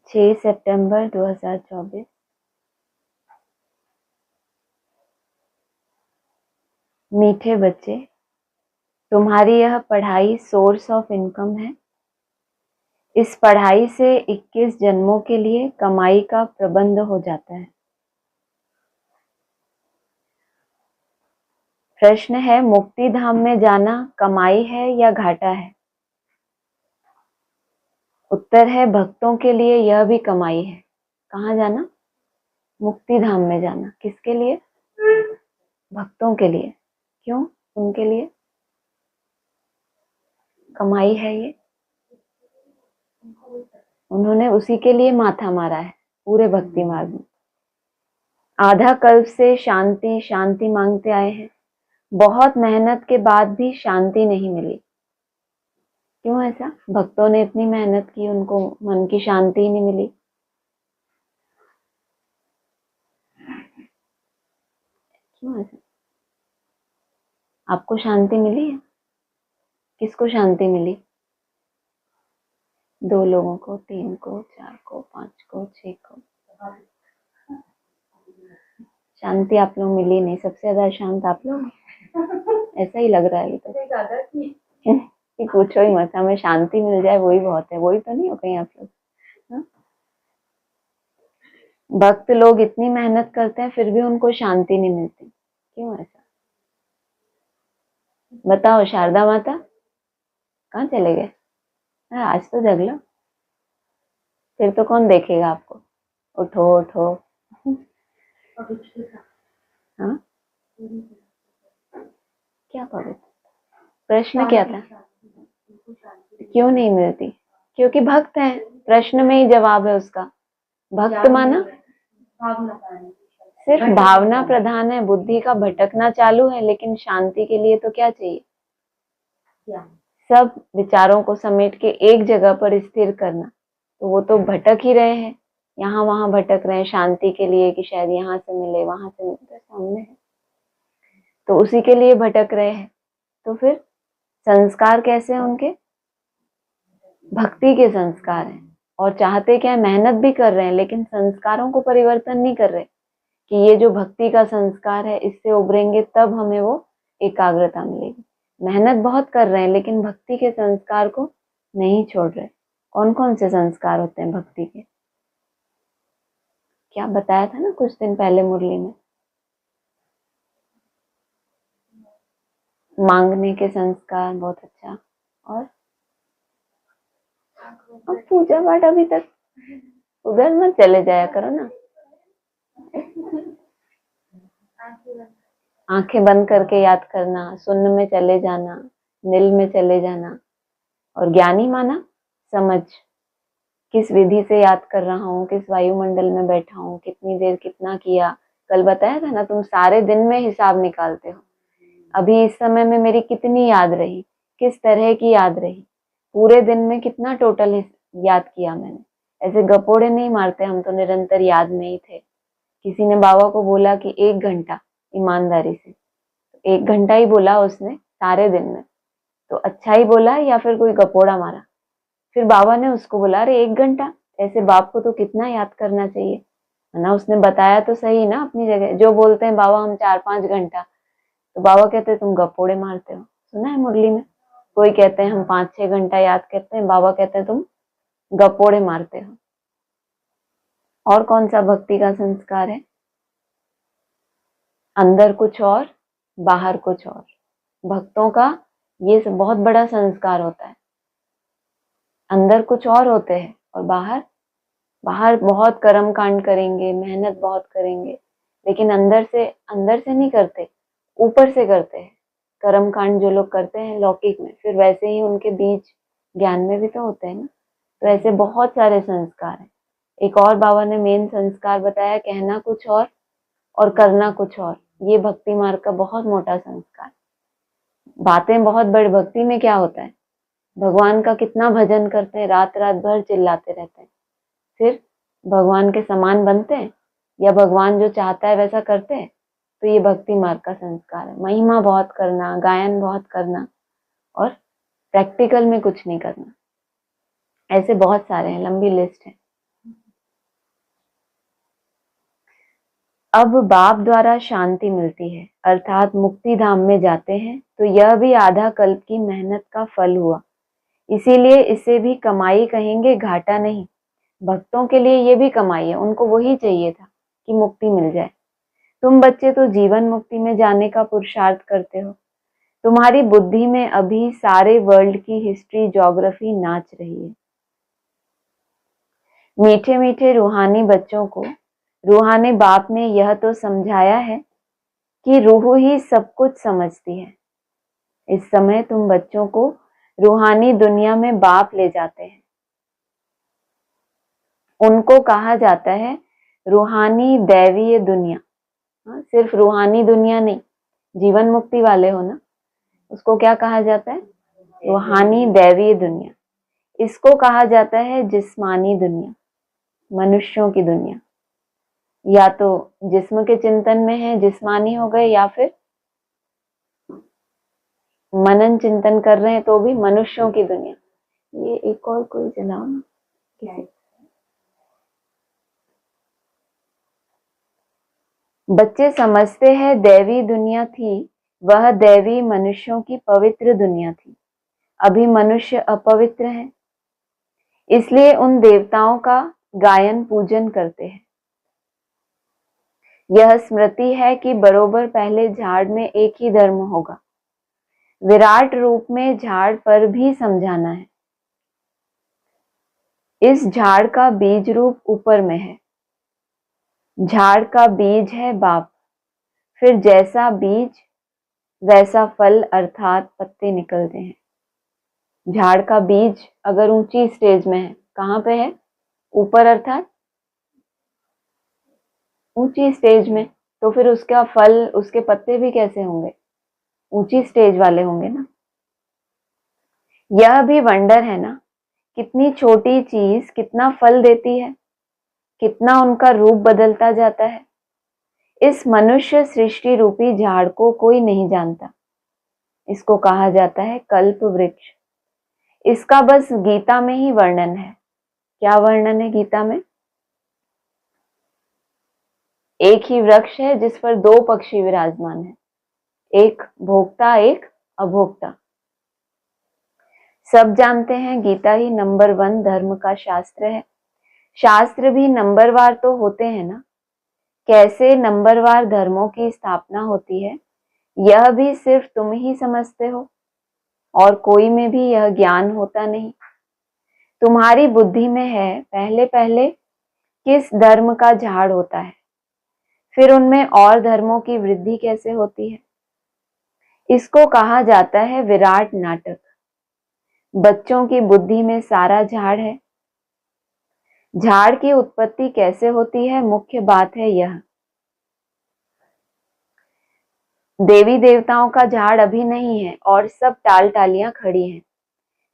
6 सितंबर 2024। मीठे बच्चे, तुम्हारी यह पढ़ाई सोर्स ऑफ इनकम है। इस पढ़ाई से 21 जन्मों के लिए कमाई का प्रबंध हो जाता है। प्रश्न है, मुक्ति धाम में जाना कमाई है या घाटा है? उत्तर है, भक्तों के लिए यह भी कमाई है। कहाँ जाना? मुक्ति धाम में जाना। किसके लिए? भक्तों के लिए। क्यों? उनके लिए कमाई है ये। उन्होंने उसी के लिए माथा मारा है पूरे भक्ति मार्ग में। आधा कल्प से शांति शांति मांगते आए हैं। बहुत मेहनत के बाद भी शांति नहीं मिली। क्यों ऐसा? भक्तों ने इतनी मेहनत की, उनको मन की शांति ही नहीं मिली। क्यों ऐसा? आपको शांति मिली है? किसको शांति मिली? 2 लोगों को, 3 को, 4 को, 5 को, 6 को। शांति आप लोग मिली नहीं। सबसे ज्यादा शांत आप लोग। ऐसा ही लग रहा है अभी तो। कि पूछो ही मत, हमें शांति मिल जाए वही बहुत है। वही तो नहीं हो कहीं आप लोग? भक्त लोग इतनी मेहनत करते हैं फिर भी उनको शांति नहीं मिलती। क्यों ऐसा? बताओ शारदा माता, कहाँ चले गए? आज तो जग लो, फिर तो कौन देखेगा आपको। उठो उठो। हाँ, क्या पवित्र? प्रश्न क्या था? क्यों नहीं मिलती? क्योंकि भक्त है। प्रश्न में ही जवाब है उसका। भक्त माना सिर्फ भावना प्रधान है। बुद्धि का भटकना चालू है, लेकिन शांति के लिए तो क्या चाहिए? सब विचारों को समेट के एक जगह पर स्थिर करना। तो वो तो भटक ही रहे हैं, यहाँ वहां भटक रहे हैं शांति के लिए कि शायद यहाँ से मिले वहां से मिले। तो सामने है तो उसी के लिए भटक रहे हैं। तो फिर संस्कार कैसे हैं उनके? भक्ति के संस्कार हैं। और चाहते क्या है? मेहनत भी कर रहे हैं, लेकिन संस्कारों को परिवर्तन नहीं कर रहे कि ये जो भक्ति का संस्कार है इससे उभरेंगे तब हमें वो एकाग्रता मिलेगी। मेहनत बहुत कर रहे हैं, लेकिन भक्ति के संस्कार को नहीं छोड़ रहे। कौन कौन से संस्कार होते हैं भक्ति के? क्या बताया था ना कुछ दिन पहले मुरली में? मांगने के संस्कार, बहुत अच्छा। और अब पूजा पाठ अभी तक उधर मत चले जाया करो ना। आंखें बंद करके याद करना, सुन्न में चले जाना, नील में चले जाना। और ज्ञानी माना समझ, किस विधि से याद कर रहा हूँ, किस वायुमंडल में बैठा हूँ, कितनी देर कितना किया। कल बताया था ना, तुम सारे दिन में हिसाब निकालते हो। अभी इस समय में मेरी कितनी याद रही, किस तरह की याद रही, पूरे दिन में कितना टोटल याद किया मैंने। ऐसे गपोड़े नहीं मारते, हम तो निरंतर याद में ही थे। किसी ने बाबा को बोला कि 1 घंटा, ईमानदारी से 1 घंटा ही बोला उसने सारे दिन में, तो अच्छा ही बोला या फिर कोई गपोड़ा मारा? फिर बाबा ने उसको बोला, अरे 1 घंटा, ऐसे बाप को तो कितना याद करना चाहिए ना। उसने बताया तो सही ना अपनी जगह। जो बोलते हैं बाबा हम 4-5 घंटा, तो बाबा कहते हैं तुम गपोड़े मारते हो। सुना है मुरली में? कोई कहते हैं हम 5-6 घंटा याद करते हैं, बाबा कहते हैं तुम गपोड़े मारते हो। और कौन सा भक्ति का संस्कार है? अंदर कुछ और बाहर कुछ और। भक्तों का ये बहुत बड़ा संस्कार होता है। अंदर कुछ और होते हैं और बाहर बाहर बहुत कर्म कांड करेंगे, मेहनत बहुत करेंगे, लेकिन अंदर से नहीं करते, ऊपर से करते हैं। कर्म कांड जो लोग करते हैं लौकिक में, फिर वैसे ही उनके बीज ज्ञान में भी तो होते हैं ना। तो ऐसे बहुत सारे संस्कार हैं। एक और बाबा ने मेन संस्कार बताया, कहना कुछ और करना कुछ और। ये भक्ति मार्ग का बहुत मोटा संस्कार। बातें बहुत बड़ी। भक्ति में क्या होता है? भगवान का कितना भजन करते हैं, रात रात भर चिल्लाते रहते हैं, फिर भगवान के समान बनते हैं या भगवान जो चाहता है वैसा करते हैं? तो ये भक्ति मार्ग का संस्कार है। महिमा बहुत करना, गायन बहुत करना और प्रैक्टिकल में कुछ नहीं करना। ऐसे बहुत सारे हैं, लंबी लिस्ट है। अब बाप द्वारा शांति मिलती है अर्थात मुक्ति धाम में जाते हैं, तो यह भी आधा कल्प की मेहनत का फल हुआ। इसीलिए इसे भी कमाई कहेंगे, घाटा नहीं। भक्तों के लिए ये भी कमाई है, उनको वही चाहिए था कि मुक्ति मिल जाए। तुम बच्चे तो जीवन मुक्ति में जाने का पुरुषार्थ करते हो। तुम्हारी बुद्धि में अभी सारे वर्ल्ड की हिस्ट्री, ज्योग्राफी नाच रही है। मीठे मीठे रूहानी बच्चों को रूहानी बाप ने यह तो समझाया है कि रूह ही सब कुछ समझती है। इस समय तुम बच्चों को रूहानी दुनिया में बाप ले जाते हैं। उनको कहा जाता है रूहानी दैवीय दुनिया। सिर्फ रूहानी दुनिया नहीं, जीवन मुक्ति वाले हो ना, उसको क्या कहा जाता है? रूहानी दैवीय दुनिया। इसको कहा जाता है जिस्मानी दुनिया, मनुष्यों की दुनिया। या तो जिस्म के चिंतन में है, जिस्मानी हो गए, या फिर मनन चिंतन कर रहे हैं तो भी मनुष्यों की दुनिया। ये एक और कोई जलाओ ना किसी। बच्चे समझते हैं दैवी दुनिया थी, वह दैवी मनुष्यों की पवित्र दुनिया थी। अभी मनुष्य अपवित्र है, इसलिए उन देवताओं का गायन पूजन करते हैं। यह स्मृति है कि बरोबर पहले झाड़ में एक ही धर्म होगा। विराट रूप में झाड़ पर भी समझाना है। इस झाड़ का बीज रूप ऊपर में है। झाड़ का बीज है बाप। फिर जैसा बीज वैसा फल अर्थात पत्ते निकलते हैं। झाड़ का बीज अगर ऊंची स्टेज में है, कहाँ पे है? ऊपर अर्थात ऊंची स्टेज में, तो फिर उसका फल, उसके पत्ते भी कैसे होंगे? ऊंची स्टेज वाले होंगे ना। यह भी वंडर है ना, कितनी छोटी चीज कितना फल देती है, कितना उनका रूप बदलता जाता है। इस मनुष्य सृष्टि रूपी झाड़ को कोई नहीं जानता। इसको कहा जाता है कल्प वृक्ष। इसका बस गीता में ही वर्णन है। क्या वर्णन है गीता में? एक ही वृक्ष है जिस पर दो पक्षी विराजमान है, एक भोक्ता एक अभोक्ता। सब जानते हैं गीता ही नंबर 1 धर्म का शास्त्र है। शास्त्र भी नंबरवार तो होते हैं ना। कैसे नंबरवार धर्मों की स्थापना होती है, यह भी सिर्फ तुम ही समझते हो, और कोई में भी यह ज्ञान होता नहीं। तुम्हारी बुद्धि में है पहले पहले किस धर्म का झाड़ होता है, फिर उनमें और धर्मों की वृद्धि कैसे होती है। इसको कहा जाता है विराट नाटक। बच्चों की बुद्धि में सारा झाड़ है। झाड़ की उत्पत्ति कैसे होती है, मुख्य बात है यह। देवी देवताओं का झाड़ अभी नहीं है और सब टाल टालियां खड़ी हैं।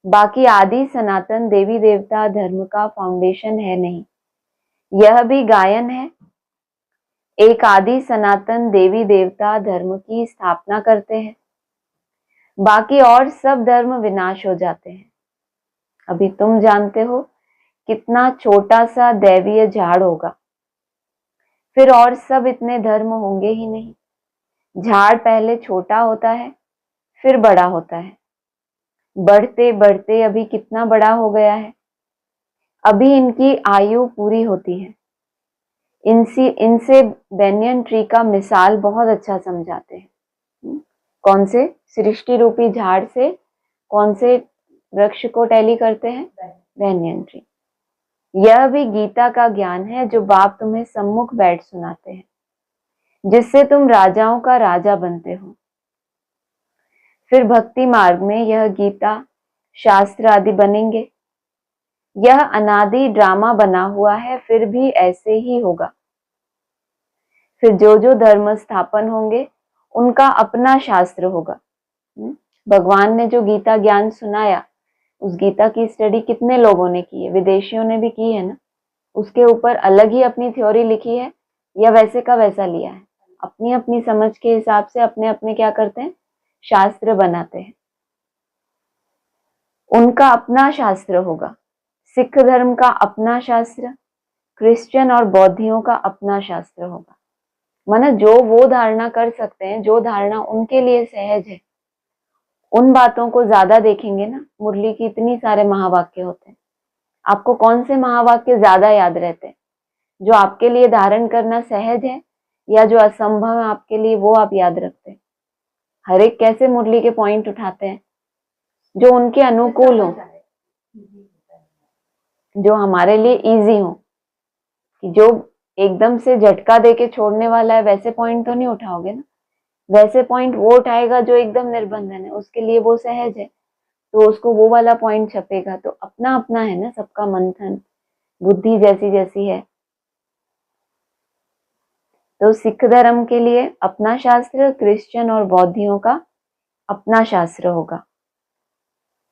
बाकी आदि सनातन देवी देवता धर्म का फाउंडेशन है नहीं। यह भी गायन है। एक आदि सनातन देवी देवता धर्म की स्थापना करते हैं, बाकी और सब धर्म विनाश हो जाते हैं। अभी तुम जानते हो कितना छोटा सा दैवीय झाड़ होगा, फिर और सब इतने धर्म होंगे ही नहीं। झाड़ पहले छोटा होता है, फिर बड़ा होता है। बढ़ते बढ़ते अभी कितना बड़ा हो गया है। अभी इनकी आयु पूरी होती है। इनसे बेनियन ट्री का मिसाल बहुत अच्छा समझाते हैं। कौन से? सृष्टि रूपी झाड़ से कौन से वृक्ष को टैली करते हैं? Banyan tree. यह भी गीता का ज्ञान है जो बाप तुम्हें सम्मुख बैठ सुनाते हैं, जिससे तुम राजाओं का राजा बनते हो। फिर भक्ति मार्ग में यह गीता शास्त्र आदि बनेंगे। यह अनादि ड्रामा बना हुआ है, फिर भी ऐसे ही होगा। फिर जो जो धर्म स्थापन होंगे उनका अपना शास्त्र होगा। भगवान ने जो गीता ज्ञान सुनाया, उस गीता की स्टडी कितने लोगों ने की है? विदेशियों ने भी की है ना। उसके ऊपर अलग ही अपनी थ्योरी लिखी है या वैसे का वैसा लिया है? अपनी अपनी समझ के हिसाब से अपने अपने क्या करते हैं? शास्त्र बनाते हैं। उनका अपना शास्त्र होगा। सिख धर्म का अपना शास्त्र, क्रिश्चियन और बौद्धियों का अपना शास्त्र होगा। माना जो वो धारणा कर सकते हैं, जो धारणा उनके लिए सहज है, उन बातों को ज्यादा देखेंगे ना। मुरली की इतनी सारे महावाक्य होते हैं, आपको कौन से महावाक्य ज्यादा याद रहते हैं? जो आपके लिए धारण करना सहज है या जो असंभव है आपके लिए, वो आप याद रखते हैं? हर एक कैसे मुरली के पॉइंट उठाते हैं जो उनके अनुकूल हो, जो हमारे लिए इजी हो। कि जो एकदम से झटका देके छोड़ने वाला है वैसे पॉइंट तो नहीं उठाओगे ना। वैसे पॉइंट वो उठाएगा जो एकदम निर्बंधन है, उसके लिए वो सहज है, तो उसको वो वाला पॉइंट छपेगा। तो अपना अपना है ना सबका मंथन, बुद्धि जैसी जैसी है। तो सिख धर्म के लिए अपना शास्त्र, क्रिश्चियन और बौद्धियों का अपना शास्त्र होगा।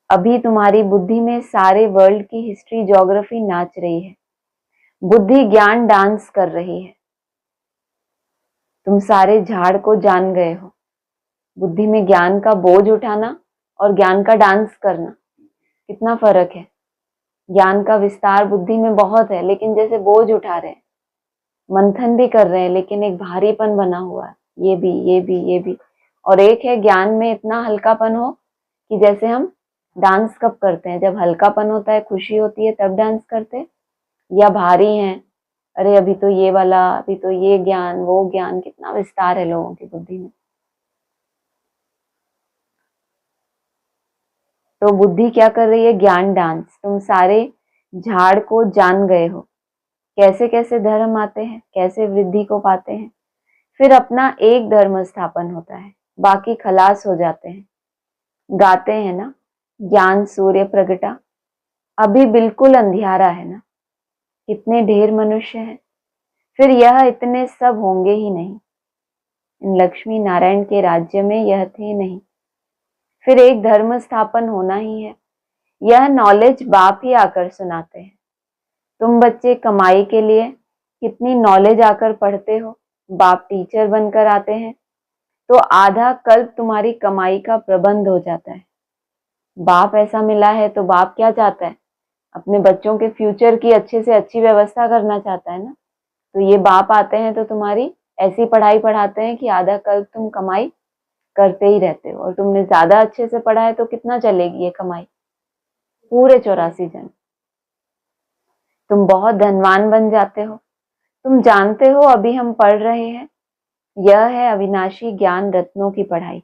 अभी तुम्हारी बुद्धि में सारे वर्ल्ड की हिस्ट्री, ज्योग्राफी नाच रही है। बुद्धि ज्ञान डांस कर रही है। तुम सारे झाड़ को जान गए हो। बुद्धि में ज्ञान का बोझ उठाना और ज्ञान का डांस करना, कितना फर्क है। ज्ञान का विस्तार बुद्धि में बहुत है, लेकिन जैसे बोझ उठा रहे हैं, मंथन भी कर रहे हैं, लेकिन एक भारीपन बना हुआ है, ये भी ये भी ये भी। और एक है ज्ञान में इतना हल्कापन हो कि जैसे हम डांस कब करते हैं, जब हल्कापन होता है, खुशी होती है, तब डांस करते हैं। या भारी हैं, अरे अभी तो ये वाला, अभी तो ये ज्ञान, वो ज्ञान, कितना विस्तार है लोगों की बुद्धि में। तो बुद्धि क्या कर रही है? ज्ञान डांस। तुम सारे झाड़ को जान गए हो, कैसे कैसे धर्म आते हैं, कैसे वृद्धि को पाते हैं, फिर अपना एक धर्म स्थापन होता है, बाकी खलास हो जाते हैं। गाते हैं ना, ज्ञान सूर्य प्रगटा, अभी बिल्कुल अंधियारा है ना, कितने ढेर मनुष्य हैं, फिर यह इतने सब होंगे ही नहीं। इन लक्ष्मी नारायण के राज्य में यह थे नहीं, फिर एक धर्म स्थापन होना ही है। यह नॉलेज बाप ही आकर सुनाते हैं। तुम बच्चे कमाई के लिए कितनी नॉलेज आकर पढ़ते हो, बाप टीचर बनकर आते हैं, तो आधा कल्प तुम्हारी कमाई का प्रबंध हो जाता है। बाप ऐसा मिला है तो बाप क्या चाहता है? अपने बच्चों के फ्यूचर की अच्छे से अच्छी व्यवस्था करना चाहता है ना। तो ये बाप आते हैं तो तुम्हारी ऐसी पढ़ाई पढ़ाते हैं कि आधा कल्प तुम कमाई करते ही रहते हो। और तुमने ज्यादा अच्छे से पढ़ा है तो कितना चलेगी ये कमाई? पूरे 84 जन। तुम बहुत धनवान बन जाते हो। तुम जानते हो अभी हम पढ़ रहे हैं, यह है अविनाशी ज्ञान रत्नों की पढ़ाई।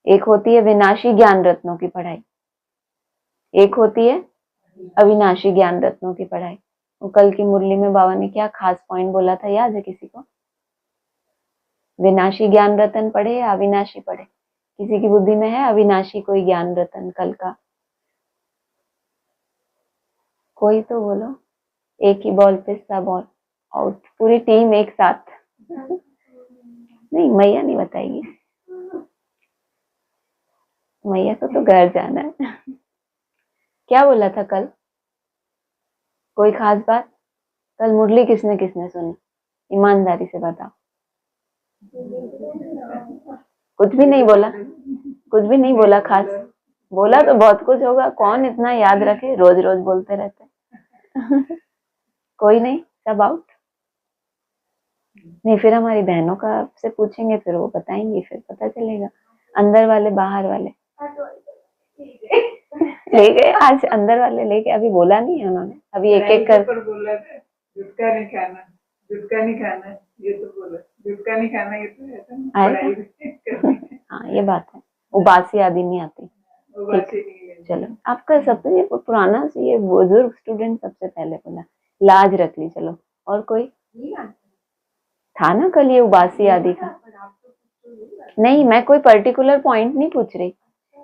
एक होती है विनाशी ज्ञान रत्नों की पढ़ाई, एक होती है अविनाशी ज्ञान रत्नों की पढ़ाई। वो कल की मुरली में बाबा ने क्या खास पॉइंट बोला था, याद है किसी को? विनाशी ज्ञान रतन पढ़े या अविनाशी पढ़े? किसी की बुद्धि में है अविनाशी कोई ज्ञान रतन कल का? कोई तो बोलो। एक ही बॉल पे सब बॉल आउट, पूरी टीम एक साथ। नहीं, मैया नहीं बताएगी, मैया को तो घर जाना है। क्या बोला था कल? कोई खास बात? कल मुरली किसने किसने सुनी? ईमानदारी से बताओ। कुछ भी नहीं बोला? कुछ भी नहीं बोला खास? बोला तो बहुत कुछ होगा, कौन इतना याद रखे, रोज रोज बोलते रहते। कोई नहीं, सब आउट। नहीं, फिर हमारी बहनों का से पूछेंगे, फिर वो बताएंगी, फिर पता चलेगा। अंदर वाले बाहर वाले ले गए आज, अंदर वाले लेके। अभी बोला नहीं है उन्होंने, अभी एक एक कर बोला था जुटका नहीं खाना, जुटका नहीं खाना, ये तो बोला जुटका नहीं खाना, ये तो ऐसा। हाँ ये बात है, उबासी आदि नहीं आती। ठीक, चलो आपका सबसे ये पुराना से ये बुजुर्ग स्टूडेंट सबसे पहले बोला, लाज रख ली। चलो और कोई था ना कल ये उबासी आदि का? नहीं, मैं कोई पर्टिकुलर पॉइंट नहीं पूछ रही,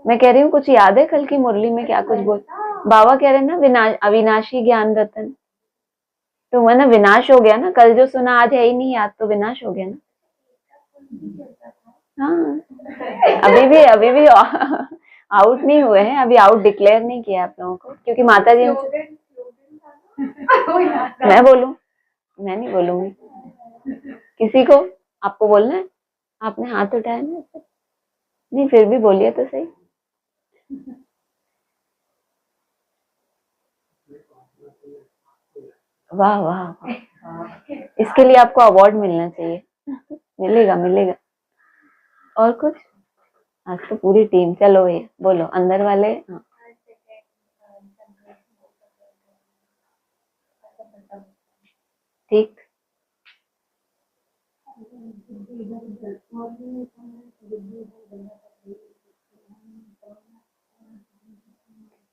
मैं कह रही हूँ कुछ याद है कल की मुरली में क्या कुछ बोल? बाबा कह रहे ना अविनाशी ज्ञान रतन, तो वो ना विनाश हो गया ना, कल जो सुना आज है ही नहीं याद, तो विनाश हो गया ना। हाँ, अभी भी आउट नहीं हुए हैं, अभी आउट डिक्लेयर नहीं किया आप लोगों को, क्योंकि माता जी मैं बोलूं? मैं नहीं बोलूंगी किसी को। आपको बोलना है? आपने हाथ उठाया ना, नहीं फिर भी बोलिए तो सही। वाह वाह वाह, इसके लिए आपको अवार्ड मिलना चाहिए। मिलेगा मिलेगा। और कुछ? आज तो पूरी टीम, चलो ये बोलो अंदर वाले। हाँ ठीक।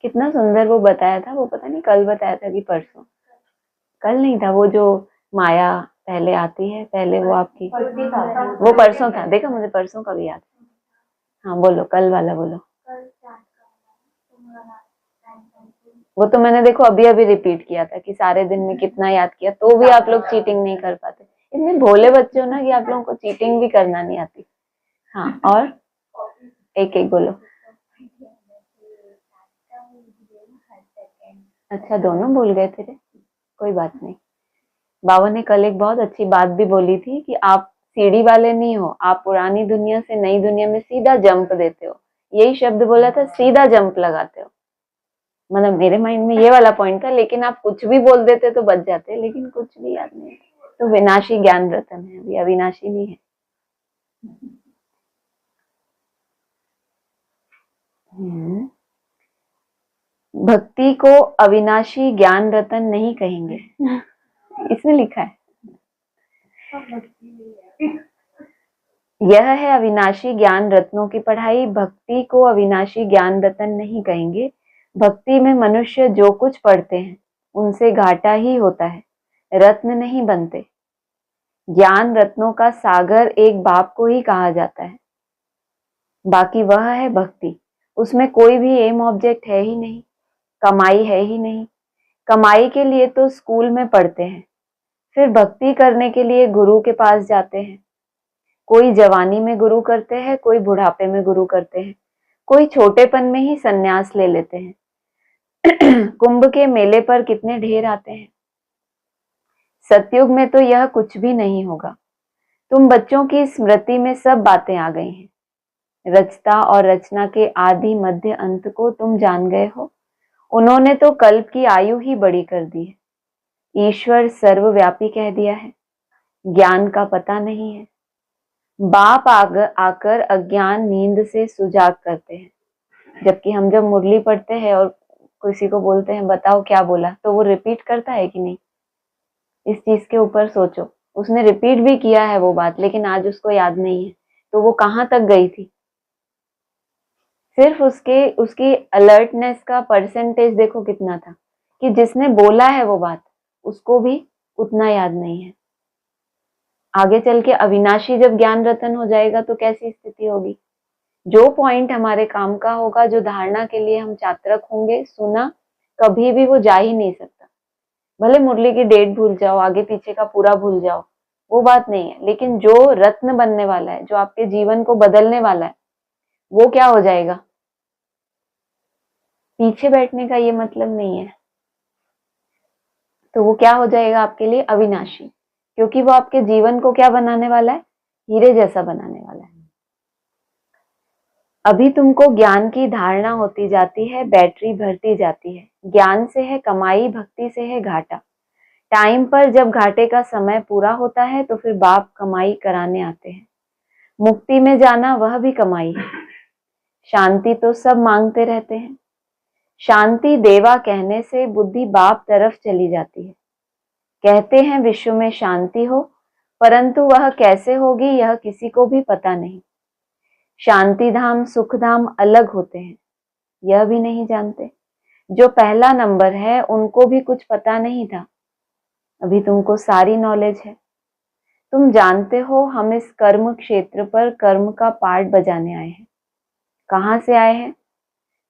कितना सुंदर वो बताया था, वो पता नहीं कल बताया था कि परसों, कल नहीं था वो, जो माया पहले आती है, पहले वो आपकी, वो परसों था, देखा मुझे परसों का भी याद है। हाँ बोलो कल वाला बोलो। वो तो मैंने देखो अभी अभी रिपीट किया था कि सारे दिन में कितना याद किया, तो भी आप लोग चीटिंग नहीं कर पाते। इतने भोले बच्चे हो ना कि आप लोगों को चीटिंग भी करना नहीं आती। हाँ और एक एक बोलो। अच्छा दोनों भूल गए थे रे? कोई बात नहीं। बाबा ने कल एक बहुत अच्छी बात भी बोली थी कि आप सीढ़ी वाले नहीं हो, आप पुरानी दुनिया से नई दुनिया में सीधा जंप देते हो। यही शब्द बोला था, सीधा जंप लगाते हो। मतलब मेरे माइंड में ये वाला पॉइंट था, लेकिन आप कुछ भी बोल देते तो बच जाते, लेकिन कुछ भी याद नहीं। तो विनाशी ज्ञान रतन है, अभी अविनाशी नहीं है। भक्ति को अविनाशी ज्ञान रतन नहीं कहेंगे। इसमें लिखा है। यह है अविनाशी ज्ञान रत्नों की पढ़ाई। भक्ति को अविनाशी ज्ञान रतन नहीं कहेंगे। भक्ति में मनुष्य जो कुछ पढ़ते हैं उनसे घाटा ही होता है, रत्न नहीं बनते। ज्ञान रत्नों का सागर एक बाप को ही कहा जाता है। बाकी वह है भक्ति, उसमें कोई भी एम ऑब्जेक्ट है ही नहीं, कमाई है ही नहीं। कमाई के लिए तो स्कूल में पढ़ते हैं, फिर भक्ति करने के लिए गुरु के पास जाते हैं। कोई जवानी में गुरु करते हैं, कोई बुढ़ापे में गुरु करते हैं, कोई छोटेपन में ही सन्यास ले लेते हैं। कुंभ के मेले पर कितने ढेर आते हैं। सतयुग में तो यह कुछ भी नहीं होगा। तुम बच्चों की स्मृति में सब बातें आ गई हैं। रचता और रचना के आदि मध्य अंत को तुम जान गए हो। उन्होंने तो कल्प की आयु ही बड़ी कर दी है। ईश्वर सर्वव्यापी कह दिया है। ज्ञान का पता नहीं है। बाप आकर अज्ञान नींद से सुजाग करते हैं। जबकि हम जब मुरली पढ़ते हैं और किसी को बोलते हैं बताओ क्या बोला, तो वो रिपीट करता है कि नहीं? इस चीज के ऊपर सोचो। उसने रिपीट भी किया है वो बात, लेकिन आज उसको याद नहीं है, तो वो कहाँ तक गई थी। सिर्फ उसकी अलर्टनेस का परसेंटेज देखो कितना था, कि जिसने बोला है वो बात उसको भी उतना याद नहीं है। आगे चल के अविनाशी जब ज्ञान रतन हो जाएगा तो कैसी स्थिति होगी। जो पॉइंट हमारे काम का होगा, जो धारणा के लिए हम चात्रक होंगे, सुना, कभी भी वो जा ही नहीं सकता। भले मुरली की डेट भूल जाओ, आगे पीछे का पूरा भूल जाओ, वो बात नहीं है, लेकिन जो रत्न बनने वाला है, जो आपके जीवन को बदलने वाला है, वो क्या हो जाएगा। पीछे बैठने का ये मतलब नहीं है। तो वो क्या हो जाएगा आपके लिए? अविनाशी, क्योंकि वो आपके जीवन को क्या बनाने वाला है? हीरे जैसा बनाने वाला है। अभी तुमको ज्ञान की धारणा होती जाती है, बैटरी भरती जाती है। ज्ञान से है कमाई, भक्ति से है घाटा। टाइम पर जब घाटे का समय पूरा होता है तो फिर बाप कमाई कराने आते हैं। मुक्ति में जाना वह भी कमाई है। शांति तो सब मांगते रहते हैं। शांति देवा कहने से बुद्धि बाप तरफ चली जाती है। कहते हैं विश्व में शांति हो, परंतु वह कैसे होगी यह किसी को भी पता नहीं। शांति धाम सुख धाम अलग होते हैं, यह भी नहीं जानते। जो पहला नंबर है उनको भी कुछ पता नहीं था, अभी तुमको सारी नॉलेज है। तुम जानते हो हम इस कर्म क्षेत्र पर कर्म का पार्ट बजाने आए हैं। कहाँ से आए हैं?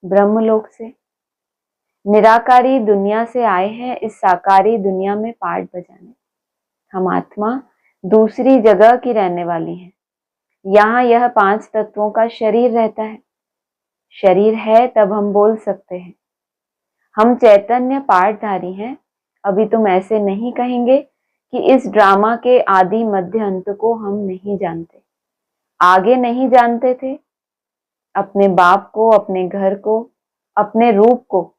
ब्रह्मलोक से। निराकारी दुनिया से आए हैं इस साकारी दुनिया में पार्ट बजाने। हम आत्मा दूसरी जगह की रहने वाली हैं। यहाँ यह 5 तत्वों का शरीर रहता है। शरीर है तब हम बोल सकते हैं। हम चैतन्य पाठधारी हैं। अभी तुम ऐसे नहीं कहेंगे कि इस ड्रामा के आदि मध्य अंत को हम नहीं जानते। आगे नहीं जानते थे, अपने बाप को, अपने घर को, अपने रूप को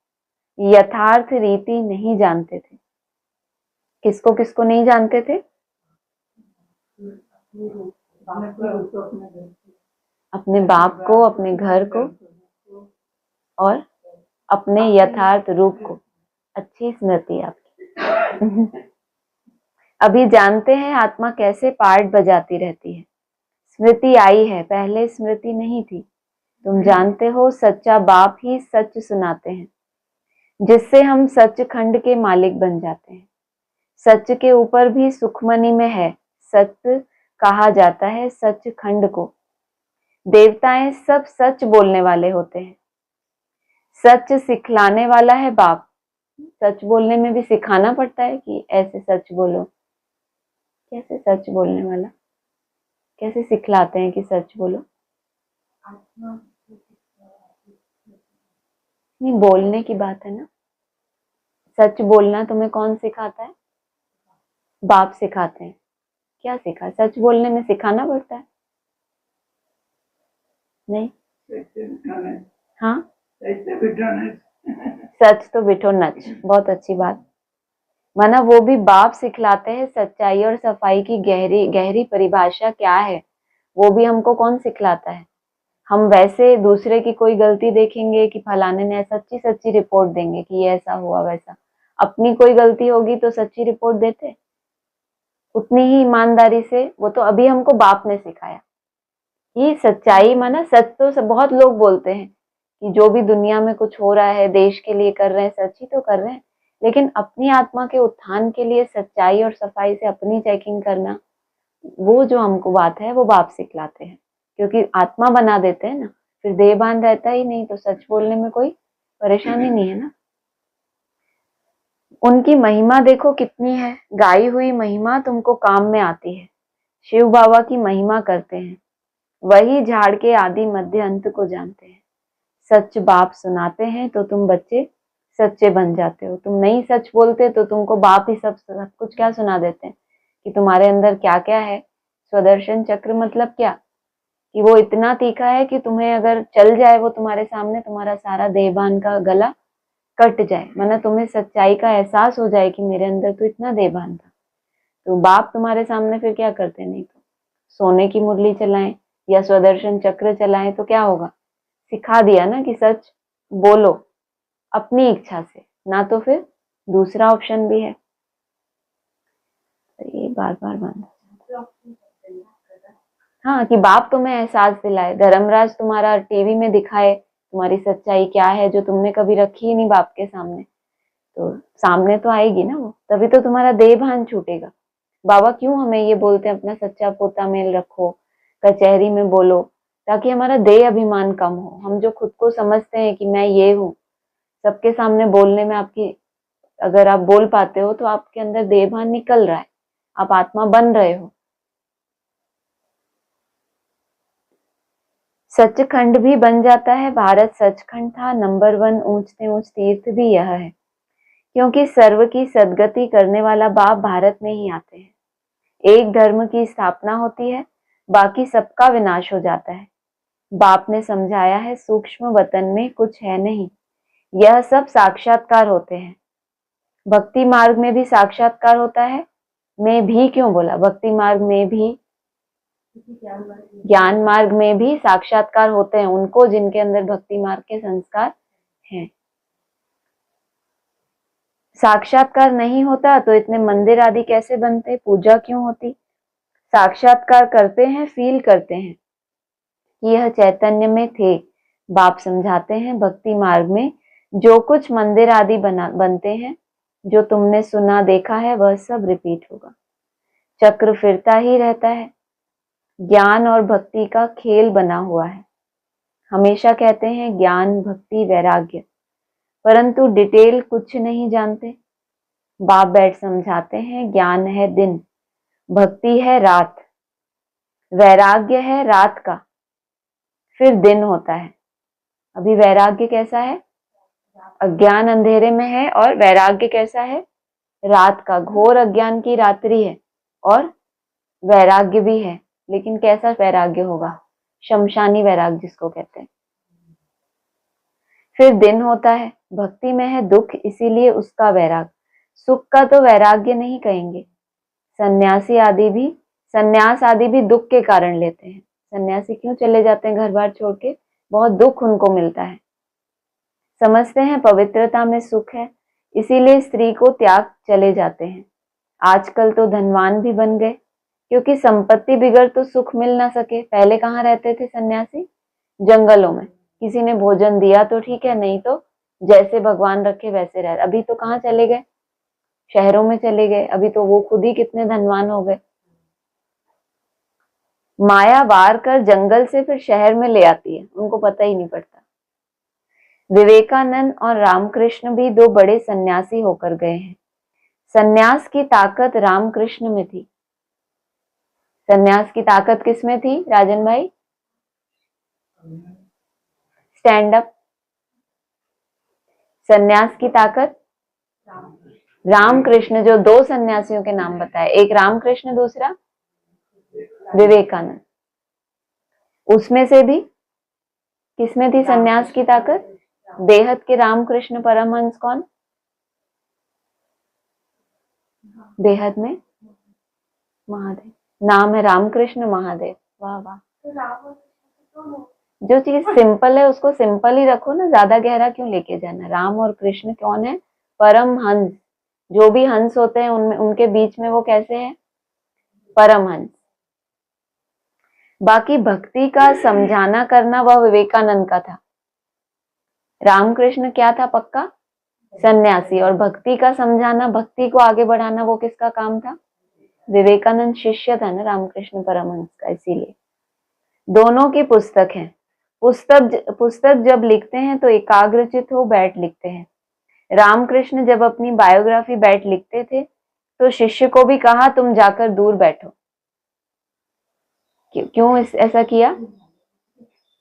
यथार्थ रीति नहीं जानते थे। किसको किसको नहीं जानते थे? अपने बाप को, अपने घर को, अपने बाप को, अपने घर को और अपने यथार्थ रूप को। अच्छी स्मृति आपकी। अभी जानते हैं आत्मा कैसे पार्ट बजाती रहती है। स्मृति आई है, पहले स्मृति नहीं थी। तुम जानते हो सच्चा बाप ही सच सुनाते हैं, जिससे हम सचखंड के मालिक बन जाते हैं। सच के ऊपर भी सुखमनी में है, सत्य कहा जाता है सचखंड को। देवताएं सब सच बोलने वाले होते हैं। सच सिखलाने वाला है बाप। सच बोलने में भी सिखाना पड़ता है कि ऐसे सच बोलो। कैसे सच बोलने वाला, कैसे सिखलाते हैं कि सच बोलो? नहीं, बोलने की बात है ना। सच बोलना तुम्हें कौन सिखाता है? बाप सिखाते हैं। क्या सिखा? सच बोलने में सिखाना पड़ता है? नहीं। हाँ, सच तो बिठो नच। बहुत अच्छी बात। माना वो भी बाप सिखलाते हैं सच्चाई और सफाई की गहरी गहरी परिभाषा क्या है। वो भी हमको कौन सिखलाता है? हम वैसे दूसरे की कोई गलती देखेंगे कि फलाने ने सच्ची सच्ची रिपोर्ट देंगे कि ये ऐसा हुआ वैसा। अपनी कोई गलती होगी तो सच्ची रिपोर्ट देते उतनी ही ईमानदारी से। वो तो अभी हमको बाप ने सिखाया कि सच्चाई, माना सच तो बहुत लोग बोलते हैं कि जो भी दुनिया में कुछ हो रहा है देश के लिए कर रहे हैं, सच ही तो कर रहे हैं। लेकिन अपनी आत्मा के उत्थान के लिए सच्चाई और सफाई से अपनी चेकिंग करना, वो जो हमको बात है वो बाप सिखलाते हैं। क्योंकि आत्मा बना देते हैं ना, फिर देहभान रहता ही नहीं, तो सच बोलने में कोई परेशानी नहीं है ना। उनकी महिमा देखो कितनी है। गाई हुई महिमा तुमको काम में आती है। शिव बाबा की महिमा करते हैं, वही झाड़ के आदि मध्य अंत को जानते हैं। सच बाप सुनाते हैं तो तुम बच्चे सच्चे बन जाते हो। तुम नहीं सच बोलते तो तुमको बाप ही सब कुछ क्या सुना देते हैं कि तुम्हारे अंदर क्या क्या है। स्वदर्शन चक्र मतलब क्या? कि वो इतना तीखा है कि तुम्हें अगर चल जाए वो तुम्हारे सामने, तुम्हारा सारा देहभान का गला कट जाए। माना तुम्हें सच्चाई का एहसास हो जाए कि मेरे अंदर तो इतना देहभान था। तो बाप तुम्हारे सामने फिर क्या करते? नहीं तो सोने की मुरली चलाएं या स्वदर्शन चक्र चलाएं तो क्या होगा? सिखा दिया ना कि सच बोलो अपनी इच्छा से, ना तो फिर दूसरा ऑप्शन भी है। ये बार बार बंद। हाँ, कि बाप तुम्हें एहसास दिलाए, धर्मराज तुम्हारा टीवी में दिखाए तुम्हारी सच्चाई क्या है, जो तुमने कभी रखी ही नहीं बाप के सामने। तो सामने तो आएगी ना वो, तभी तो तुम्हारा देह भान छूटेगा। बाबा क्यों हमें ये बोलते हैं अपना सच्चा पोता मेल रखो, कचहरी में बोलो, ताकि हमारा देह अभिमान कम हो। हम जो खुद को समझते हैं कि मैं ये हूँ, सबके सामने बोलने में आपकी, अगर आप बोल पाते हो तो आपके अंदर देह भान निकल रहा है, आप आत्मा बन रहे हो। सचखंड भी बन जाता है। भारत सचखंड था, नंबर 1 ऊंचते ऊंच तीर्थ भी यह है, क्योंकि सर्व की सदगति करने वाला बाप भारत में ही आते हैं। एक धर्म की स्थापना होती है, बाकी सबका विनाश हो जाता है। बाप ने समझाया है सूक्ष्म वतन में कुछ है नहीं, यह सब साक्षात्कार होते हैं। भक्ति मार्ग में भी साक्षात्कार होता है। मैं भी क्यों बोला? भक्ति मार्ग में भी, ज्ञान मार्ग में भी साक्षात्कार होते हैं उनको जिनके अंदर भक्ति मार्ग के संस्कार हैं। साक्षात्कार नहीं होता तो इतने मंदिर आदि कैसे बनते, पूजा क्यों होती? साक्षात्कार करते हैं, फील करते हैं कि यह चैतन्य में थे। बाप समझाते हैं भक्ति मार्ग में जो कुछ मंदिर आदि बनते हैं, जो तुमने सुना देखा है वह सब रिपीट होगा। चक्र फिरता ही रहता है। ज्ञान और भक्ति का खेल बना हुआ है। हमेशा कहते हैं ज्ञान भक्ति वैराग्य, परंतु डिटेल कुछ नहीं जानते। बाप बैठ समझाते हैं ज्ञान है दिन, भक्ति है रात, वैराग्य है रात का, फिर दिन होता है। अभी वैराग्य कैसा है? अज्ञान अंधेरे में है, और वैराग्य कैसा है? रात का, घोर अज्ञान की रात्रि है और वैराग्य भी है। लेकिन कैसा वैराग्य होगा? शमशानी वैराग्य जिसको कहते हैं। फिर दिन होता है। भक्ति में है दुख, इसीलिए उसका वैराग। सुख का तो वैराग्य नहीं कहेंगे। सन्यासी आदि भी संन्यास आदि भी दुख के कारण लेते हैं। सन्यासी क्यों चले जाते हैं घर बार छोड़ के? बहुत दुख उनको मिलता है। समझते हैं पवित्रता में सुख है, इसीलिए स्त्री को त्याग चले जाते हैं। आजकल तो धनवान भी बन गए, क्योंकि संपत्ति बिगड़ तो सुख मिल ना सके। पहले कहाँ रहते थे सन्यासी? जंगलों में। किसी ने भोजन दिया तो ठीक है, नहीं तो जैसे भगवान रखे वैसे रह। अभी तो कहाँ चले गए? शहरों में चले गए। अभी तो वो खुद ही कितने धनवान हो गए। माया वार कर जंगल से फिर शहर में ले आती है, उनको पता ही नहीं पड़ता। विवेकानंद और रामकृष्ण भी दो बड़े सन्यासी होकर गए हैं। सन्यास की ताकत रामकृष्ण में थी। सन्यास की ताकत किसमें थी राजन भाई? Stand up. सन्यास की ताकत रामकृष्ण, जो दो सन्यासियों के नाम बताए, एक रामकृष्ण दूसरा विवेकानंद, उसमें से भी किसमें थी सन्यास की ताकत? बेहद के रामकृष्ण परमहंस कौन? बेहद में महादेव। नाम है रामकृष्ण महादेव। वाह वाह। जो चीज सिंपल है उसको सिंपल ही रखो ना, ज्यादा गहरा क्यों लेके जाना। राम और कृष्ण कौन है? परम हंस। जो भी हंस होते हैं उनमें, उनके बीच में वो कैसे है? परम हंस। बाकी भक्ति का समझाना करना वह विवेकानंद का था। रामकृष्ण क्या था? पक्का सन्यासी। और भक्ति का समझाना, भक्ति को आगे बढ़ाना, वो किसका काम था? विवेकानंद शिष्य था ना रामकृष्ण परमहंस का। इसीलिए दोनों की पुस्तक है। पुस्तक जब लिखते हैं तो एकाग्रचित हो बैठ लिखते हैं। रामकृष्ण जब अपनी बायोग्राफी बैठ लिखते थे तो शिष्य को भी कहा तुम जाकर दूर बैठो। क्यों ऐसा किया?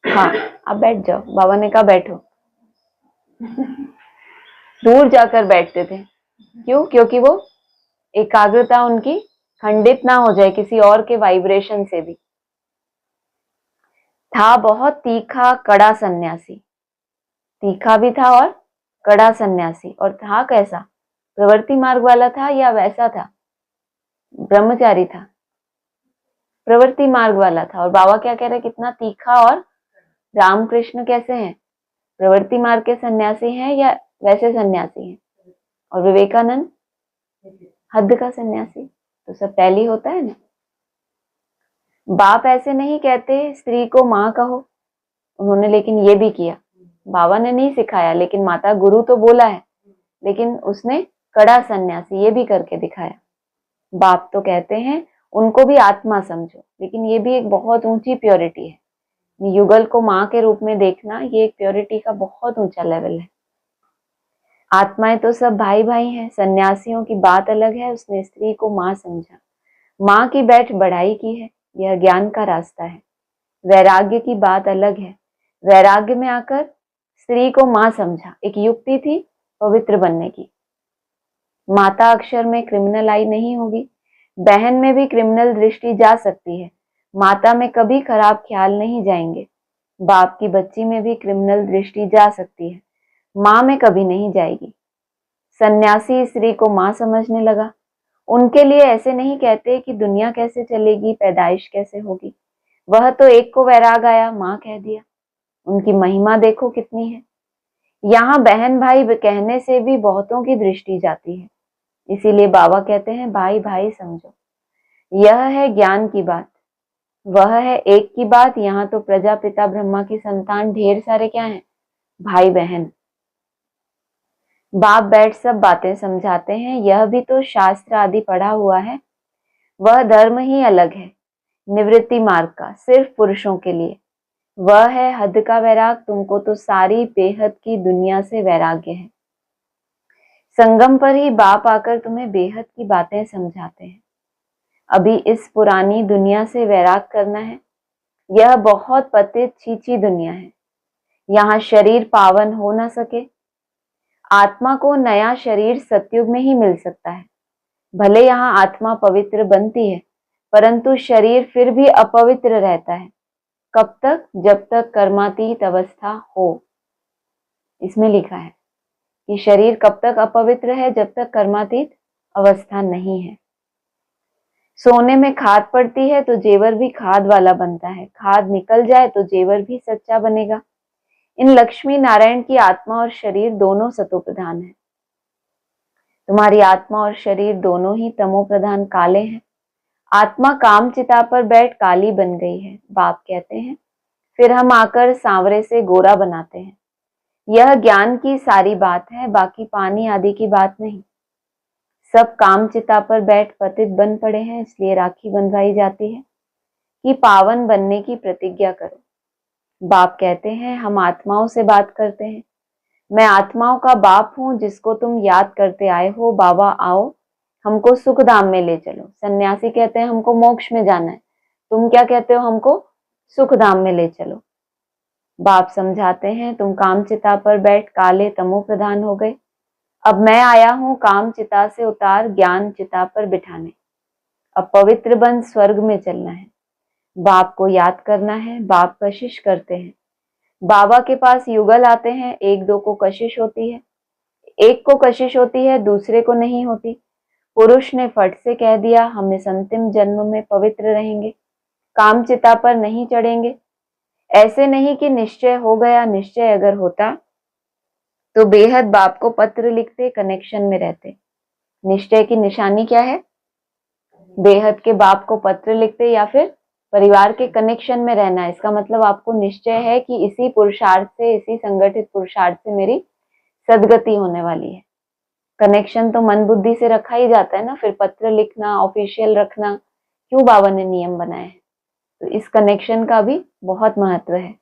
हाँ, आप बैठ जाओ। बाबा ने कहा बैठो। दूर जाकर बैठते थे। क्यों? क्योंकि वो एकाग्रता उनकी खंडित ना हो जाए किसी और के वाइब्रेशन से भी। था बहुत तीखा कड़ा सन्यासी। तीखा भी था और कड़ा सन्यासी। और था कैसा? प्रवृत्ति मार्ग वाला था या वैसा था? ब्रह्मचारी था। प्रवृत्ति मार्ग वाला था। और बाबा क्या कह रहे? कितना तीखा। और रामकृष्ण कैसे हैं? प्रवृत्ति मार्ग के सन्यासी हैं या वैसे सन्यासी हैं? और विवेकानंद हद का सन्यासी। तो सब टैली होता है ना। बाप ऐसे नहीं कहते स्त्री को माँ कहो, उन्होंने लेकिन ये भी किया। बाबा ने नहीं सिखाया, लेकिन माता गुरु तो बोला है, लेकिन उसने कड़ा सन्यासी ये भी करके दिखाया। बाप तो कहते हैं उनको भी आत्मा समझो, लेकिन ये भी एक बहुत ऊंची प्योरिटी है। युगल को माँ के रूप में देखना, ये एक प्योरिटी का बहुत ऊंचा लेवल है। आत्माएं तो सब भाई भाई हैं। सन्यासियों की बात अलग है, उसने स्त्री को माँ समझा। माँ की बैठ बढ़ाई की है, यह ज्ञान का रास्ता है। वैराग्य की बात अलग है। वैराग्य में आकर स्त्री को माँ समझा, एक युक्ति थी पवित्र बनने की। माता अक्षर में क्रिमिनल आई नहीं होगी, बहन में भी क्रिमिनल दृष्टि जा सकती है, माता में कभी खराब ख्याल नहीं जाएंगे। बाप की बच्ची में भी क्रिमिनल दृष्टि जा सकती है, माँ में कभी नहीं जाएगी। सन्यासी स्त्री को माँ समझने लगा। उनके लिए ऐसे नहीं कहते कि दुनिया कैसे चलेगी, पैदाइश कैसे होगी। वह तो एक को वैराग आया, माँ कह दिया। उनकी महिमा देखो कितनी है। यहाँ बहन भाई कहने से भी बहुतों की दृष्टि जाती है, इसीलिए बाबा कहते हैं भाई भाई समझो। यह है ज्ञान की बात, वह है एक की बात। यहाँ तो प्रजापिता ब्रह्मा की संतान ढेर सारे क्या हैं? भाई बहन। बाप बैठ सब बातें समझाते हैं। यह भी तो शास्त्र आदि पढ़ा हुआ है। वह धर्म ही अलग है, निवृत्ति मार्ग का, सिर्फ पुरुषों के लिए। वह है हद का वैराग। तुमको तो सारी बेहद की दुनिया से वैराग्य है। संगम पर ही बाप आकर तुम्हें बेहद की बातें समझाते हैं। अभी इस पुरानी दुनिया से वैराग करना है। यह बहुत पतित छीछी दुनिया है, यहाँ शरीर पावन हो ना सके। आत्मा को नया शरीर सतयुग में ही मिल सकता है। भले यहाँ आत्मा पवित्र बनती है, परंतु शरीर फिर भी अपवित्र रहता है। कब तक? जब तक कर्मातीत अवस्था हो। इसमें लिखा है कि शरीर कब तक अपवित्र है? जब तक कर्मातीत अवस्था नहीं है। सोने में खाद पड़ती है तो जेवर भी खाद वाला बनता है, खाद निकल जाए तो जेवर भी सच्चा बनेगा। इन लक्ष्मी नारायण की आत्मा और शरीर दोनों सतो प्रधान है। तुम्हारी आत्मा और शरीर दोनों ही तमो प्रधान काले हैं। आत्मा काम चिता पर बैठ काली बन गई है, बाप कहते हैं। फिर हम आकर सांवरे से गोरा बनाते हैं। यह ज्ञान की सारी बात है, बाकी पानी आदि की बात नहीं। सब काम चिता पर बैठ पतित बन पड़े हैं, इसलिए राखी बंधवाई जाती है कि पावन बनने की प्रतिज्ञा करो। बाप कहते हैं हम आत्माओं से बात करते हैं। मैं आत्माओं का बाप हूं जिसको तुम याद करते आए हो। बाबा आओ हमको सुख धाम में ले चलो। सन्यासी कहते हैं हमको मोक्ष में जाना है, तुम क्या कहते हो? हमको सुख धाम में ले चलो। बाप समझाते हैं तुम काम चिता पर बैठ काले तमो प्रधान हो गए। अब मैं आया हूं काम चिता से उतार ज्ञान चिता पर बिठाने। अब पवित्र बन स्वर्ग में चलना है। बाप को याद करना है। बाप कशिश करते हैं। बाबा के पास युगल आते हैं, एक दो को कशिश होती है, एक को कशिश होती है, दूसरे को नहीं होती। पुरुष ने फट से कह दिया हम इस अंतिम जन्म में पवित्र रहेंगे, काम चिता पर नहीं चढ़ेंगे। ऐसे नहीं कि निश्चय हो गया, निश्चय अगर होता तो बेहद बाप को पत्र लिखते, कनेक्शन में रहते। निश्चय की निशानी क्या है? बेहद के बाप को पत्र लिखते या फिर परिवार के कनेक्शन में रहना। इसका मतलब आपको निश्चय है कि इसी पुरुषार्थ से, इसी संगठित पुरुषार्थ से मेरी सदगति होने वाली है। कनेक्शन तो मन बुद्धि से रखा ही जाता है ना, फिर पत्र लिखना, ऑफिशियल रखना क्यों बाबा ने नियम बनाए हैं? तो इस कनेक्शन का भी बहुत महत्व है।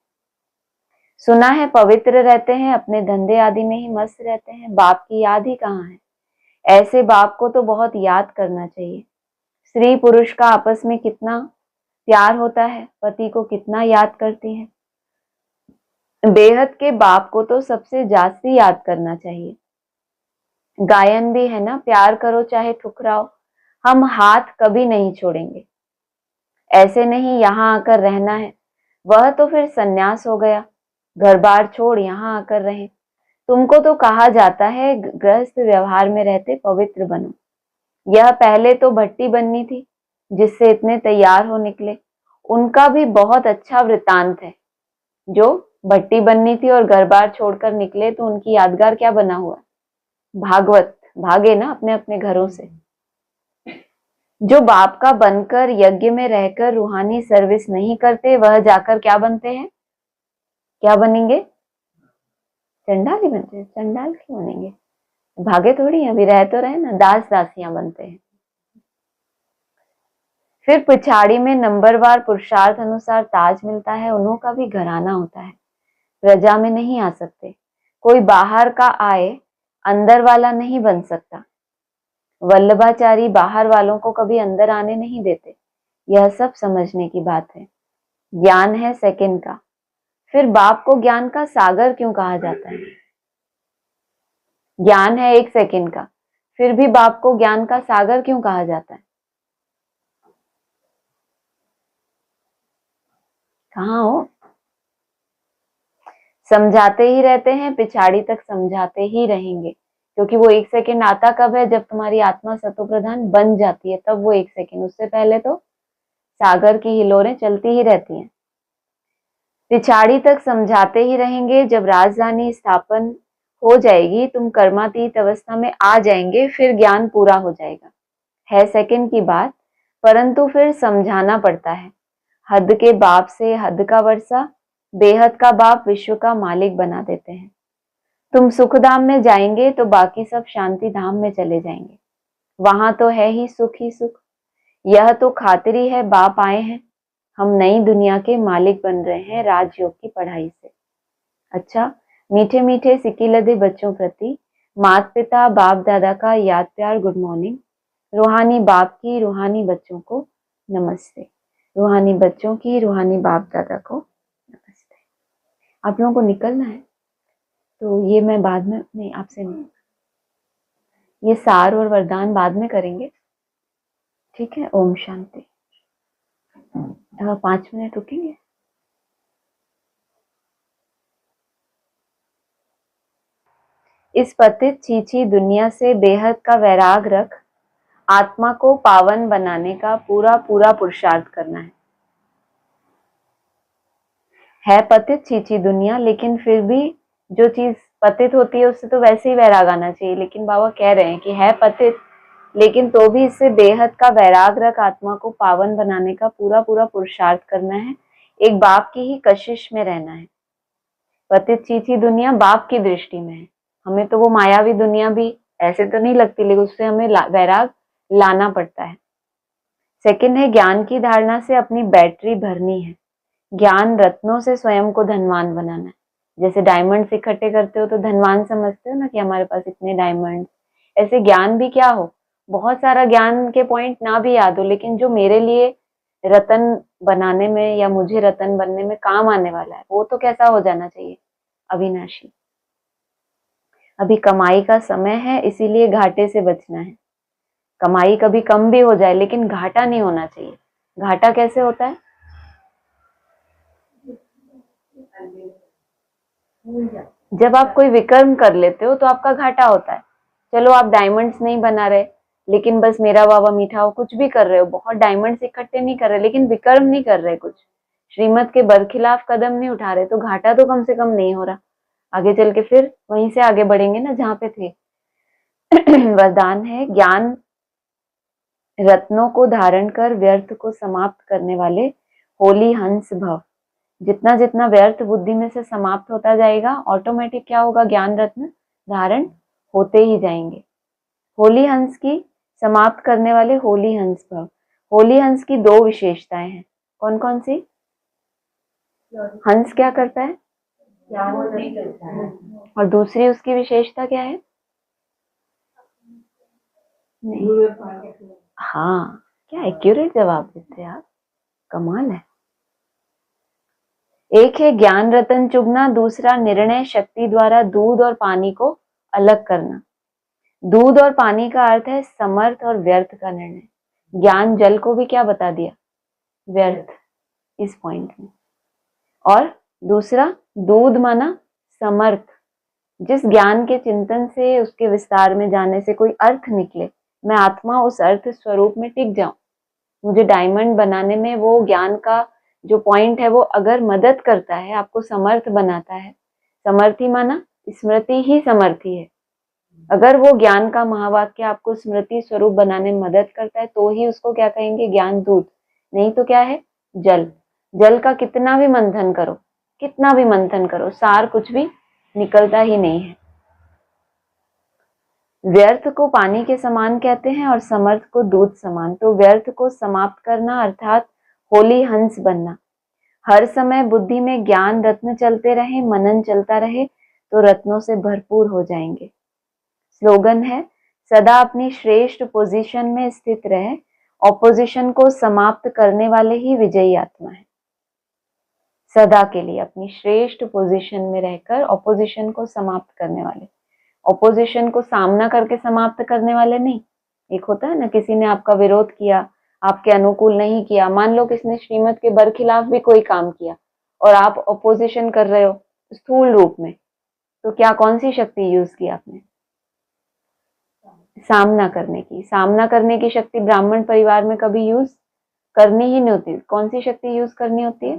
सुना है पवित्र रहते हैं, अपने धंधे आदि में ही मस्त रहते हैं, बाप की याद ही कहाँ है? ऐसे बाप को तो बहुत याद करना चाहिए। स्त्री पुरुष का आपस में कितना प्यार होता है, पति को कितना याद करती है। बेहद के बाप को तो सबसे जास्ती याद करना चाहिए। गायन भी है ना, प्यार करो चाहे ठुकराओ, हम हाथ कभी नहीं छोड़ेंगे। ऐसे नहीं यहाँ आकर रहना है, वह तो फिर सन्यास हो गया। घर बार छोड़ यहाँ आकर रहे। तुमको तो कहा जाता है गृहस्थ व्यवहार में रहते पवित्र बनो। यह पहले तो भट्टी बननी थी जिससे इतने तैयार हो निकले। उनका भी बहुत अच्छा वृतांत है। जो भट्टी बननी थी और घर बार छोड़कर निकले तो उनकी यादगार क्या बना हुआ? भागवत, भागे ना अपने अपने घरों से। जो बाप का बनकर यज्ञ में रहकर रूहानी सर्विस नहीं करते, वह जाकर क्या बनते हैं? क्या बनेंगे? चंडाल ही बनते हैं। चंडाल क्यों बनेंगे? भागे थोड़ी हैं, अभी रह तो रहे ना, दास दासियां बनते हैं। फिर पिछाड़ी में नंबरवार पुरुषार्थ अनुसार ताज मिलता है। उन्हों का भी घराना होता है, प्रजा में नहीं आ सकते। कोई बाहर का आए अंदर वाला नहीं बन सकता। वल्लभाचारी बाहर वालों को कभी अंदर आने नहीं देते। यह सब समझने की बात है। ज्ञान है सेकंड का। फिर बाप को ज्ञान का सागर क्यों कहा जाता है? ज्ञान है एक सेकंड का, फिर भी बाप को ज्ञान का सागर क्यों कहा जाता है? कहाँ हो? समझाते ही रहते हैं, पिछाड़ी तक समझाते ही रहेंगे, क्योंकि वो एक सेकंड आता कब है? जब तुम्हारी आत्मा सतो प्रधान बन जाती है, तब वो एक सेकंड। उससे पहले तो सागर की हिलोरें चलती ही रहती हैं। पिछाड़ी तक समझाते ही रहेंगे। जब राजधानी स्थापन हो जाएगी, तुम कर्मातीत अवस्था में आ जाएंगे, फिर ज्ञान पूरा हो जाएगा। है सेकंड की बात, परंतु फिर समझाना पड़ता है। हद के बाप से हद का वर्षा, बेहद का बाप विश्व का मालिक बना देते हैं। तुम सुख धाम में जाएंगे तो बाकी सब शांति धाम में चले जाएंगे। वहां तो है ही सुख। यह तो खातिरी है, बाप आए हैं, हम नई दुनिया के मालिक बन रहे हैं राजयोग की पढ़ाई से। अच्छा, मीठे मीठे सिक्की लदे बच्चों प्रति माता पिता बाप दादा का याद प्यार गुड मॉर्निंग। रूहानी बाप की रूहानी बच्चों को नमस्ते। रूहानी बच्चों की रूहानी बाप दादा को नमस्ते। आप लोगों को निकलना है तो ये मैं बाद में, नहीं आपसे नहीं, ये सार और वरदान बाद में करेंगे, ठीक है? ओम शांति। 5 मिनट रुकेंगे। इस पतित चीची दुनिया से बेहद का वैराग रख, आत्मा को पावन बनाने का पूरा पूरा पुरुषार्थ करना है पतित छीछी दुनिया, लेकिन फिर भी जो चीज पतित होती है उससे तो वैसे ही वैराग आना चाहिए। लेकिन बाबा कह रहे हैं कि है पतित, लेकिन तो भी इससे बेहद का वैराग रख आत्मा को पावन बनाने का पूरा पूरा पुरुषार्थ करना है। एक बाप की ही कशिश में रहना है। पतित चीची दुनिया बाप की दृष्टि में है, हमें तो वो मायावी दुनिया भी ऐसे तो नहीं लगती, लेकिन उससे हमें वैराग लाना पड़ता है। सेकंड है ज्ञान की धारणा से अपनी बैटरी भरनी है। ज्ञान रत्नों से स्वयं को धनवान बनाना है। जैसे डायमंड्स इकट्ठे करते हो तो धनवान समझते हो ना कि हमारे पास इतने डायमंड्स। ऐसे ज्ञान भी क्या हो, बहुत सारा ज्ञान के पॉइंट ना भी याद हो, लेकिन जो मेरे लिए रतन बनाने में या मुझे रतन बनने में काम आने वाला है, वो तो कैसा हो जाना चाहिए, अविनाशी। अभी कमाई का समय है, इसीलिए घाटे से बचना है। कमाई कभी कम भी हो जाए लेकिन घाटा नहीं होना चाहिए। घाटा कैसे होता है, जब आप कोई विकर्म कर लेते हो तो आपका घाटा होता है। चलो आप डायमंड्स नहीं बना रहे, लेकिन बस मेरा बाबा मीठा हो, कुछ भी कर रहे हो, बहुत डायमंड्स इकट्ठे नहीं कर रहे, लेकिन विकर्म नहीं कर रहे, कुछ श्रीमत के बरखिलाफ कदम नहीं उठा रहे, तो घाटा तो कम से कम नहीं हो रहा। आगे चल के फिर वहीं से आगे बढ़ेंगे ना जहां पे थे। वरदान है ज्ञान रत्नों को धारण कर व्यर्थ को समाप्त करने वाले होली हंस भव। जितना जितना व्यर्थ बुद्धि में से समाप्त होता जाएगा, ऑटोमेटिक क्या होगा, ज्ञान रत्न धारण होते ही जाएंगे। होली हंस की समाप्त करने वाले होली हंस भव। होली हंस की दो विशेषताएं हैं, कौन कौन सी? हंस क्या करता है, और दूसरी उसकी विशेषता क्या है? नहीं, हाँ, क्या एक्यूरेट जवाब देते हैं आप, कमाल है। एक है ज्ञान रतन चुगना, दूसरा निर्णय शक्ति द्वारा दूध और पानी को अलग करना। दूध और पानी का अर्थ है समर्थ और व्यर्थ का निर्णय। ज्ञान जल को भी क्या बता दिया, व्यर्थ, इस पॉइंट में। और दूसरा दूध माना समर्थ। जिस ज्ञान के चिंतन से, उसके विस्तार में जाने से कोई अर्थ निकले, मैं आत्मा उस अर्थ स्वरूप में टिक जाऊं। मुझे डायमंड बनाने में वो ज्ञान का जो पॉइंट है वो अगर मदद करता है, आपको समर्थ बनाता है। समर्थी माना स्मृति ही समर्थी है। अगर वो ज्ञान का महावाक्य आपको स्मृति स्वरूप बनाने में मदद करता है तो ही उसको क्या कहेंगे, ज्ञान दूध। नहीं तो क्या है, जल। जल का कितना भी मंथन करो, कितना भी मंथन करो, सार कुछ भी निकलता ही नहीं है। व्यर्थ को पानी के समान कहते हैं और समर्थ को दूध समान। तो व्यर्थ को समाप्त करना अर्थात होली हंस बनना। हर समय बुद्धि में ज्ञान रत्न चलते रहे, मनन चलता रहे, तो रत्नों से भरपूर हो जाएंगे। स्लोगन है सदा अपनी श्रेष्ठ पोजीशन में स्थित रहे, ऑपोजिशन को समाप्त करने वाले ही विजयी आत्मा है। सदा के लिए अपनी श्रेष्ठ पोजीशन में रहकर ऑपोजिशन को समाप्त करने वाले। ऑपोजिशन को सामना करके समाप्त करने वाले नहीं। एक होता है ना, किसी ने आपका विरोध किया, आपके अनुकूल नहीं किया, मान लो किसने श्रीमत के बरखिलाफ भी कोई काम किया और आप ऑपोजिशन कर रहे हो स्थूल रूप में, तो क्या कौन सी शक्ति यूज की आपने? सामना करने की। सामना करने की शक्ति ब्राह्मण परिवार में कभी यूज करनी ही नहीं होती। कौन सी शक्ति यूज करनी होती है?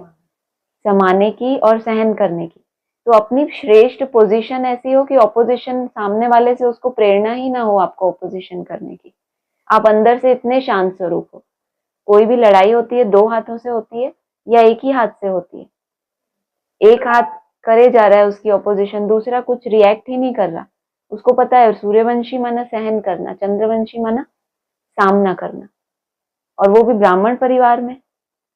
समाने की और सहन करने की। तो अपनी श्रेष्ठ पोजीशन ऐसी हो कि ऑपोजिशन सामने वाले से उसको प्रेरणा ही ना हो आपको ऑपोजिशन करने की। आप अंदर से इतने शांत स्वरूप हो। कोई भी लड़ाई होती है दो हाथों से होती है या एक ही हाथ से होती है? एक हाथ करे जा रहा है उसकी ऑपोजिशन, दूसरा कुछ रिएक्ट ही नहीं कर रहा। उसको पता है सूर्यवंशी माना सहन करना, चंद्रवंशी माना सामना करना, और वो भी ब्राह्मण परिवार में।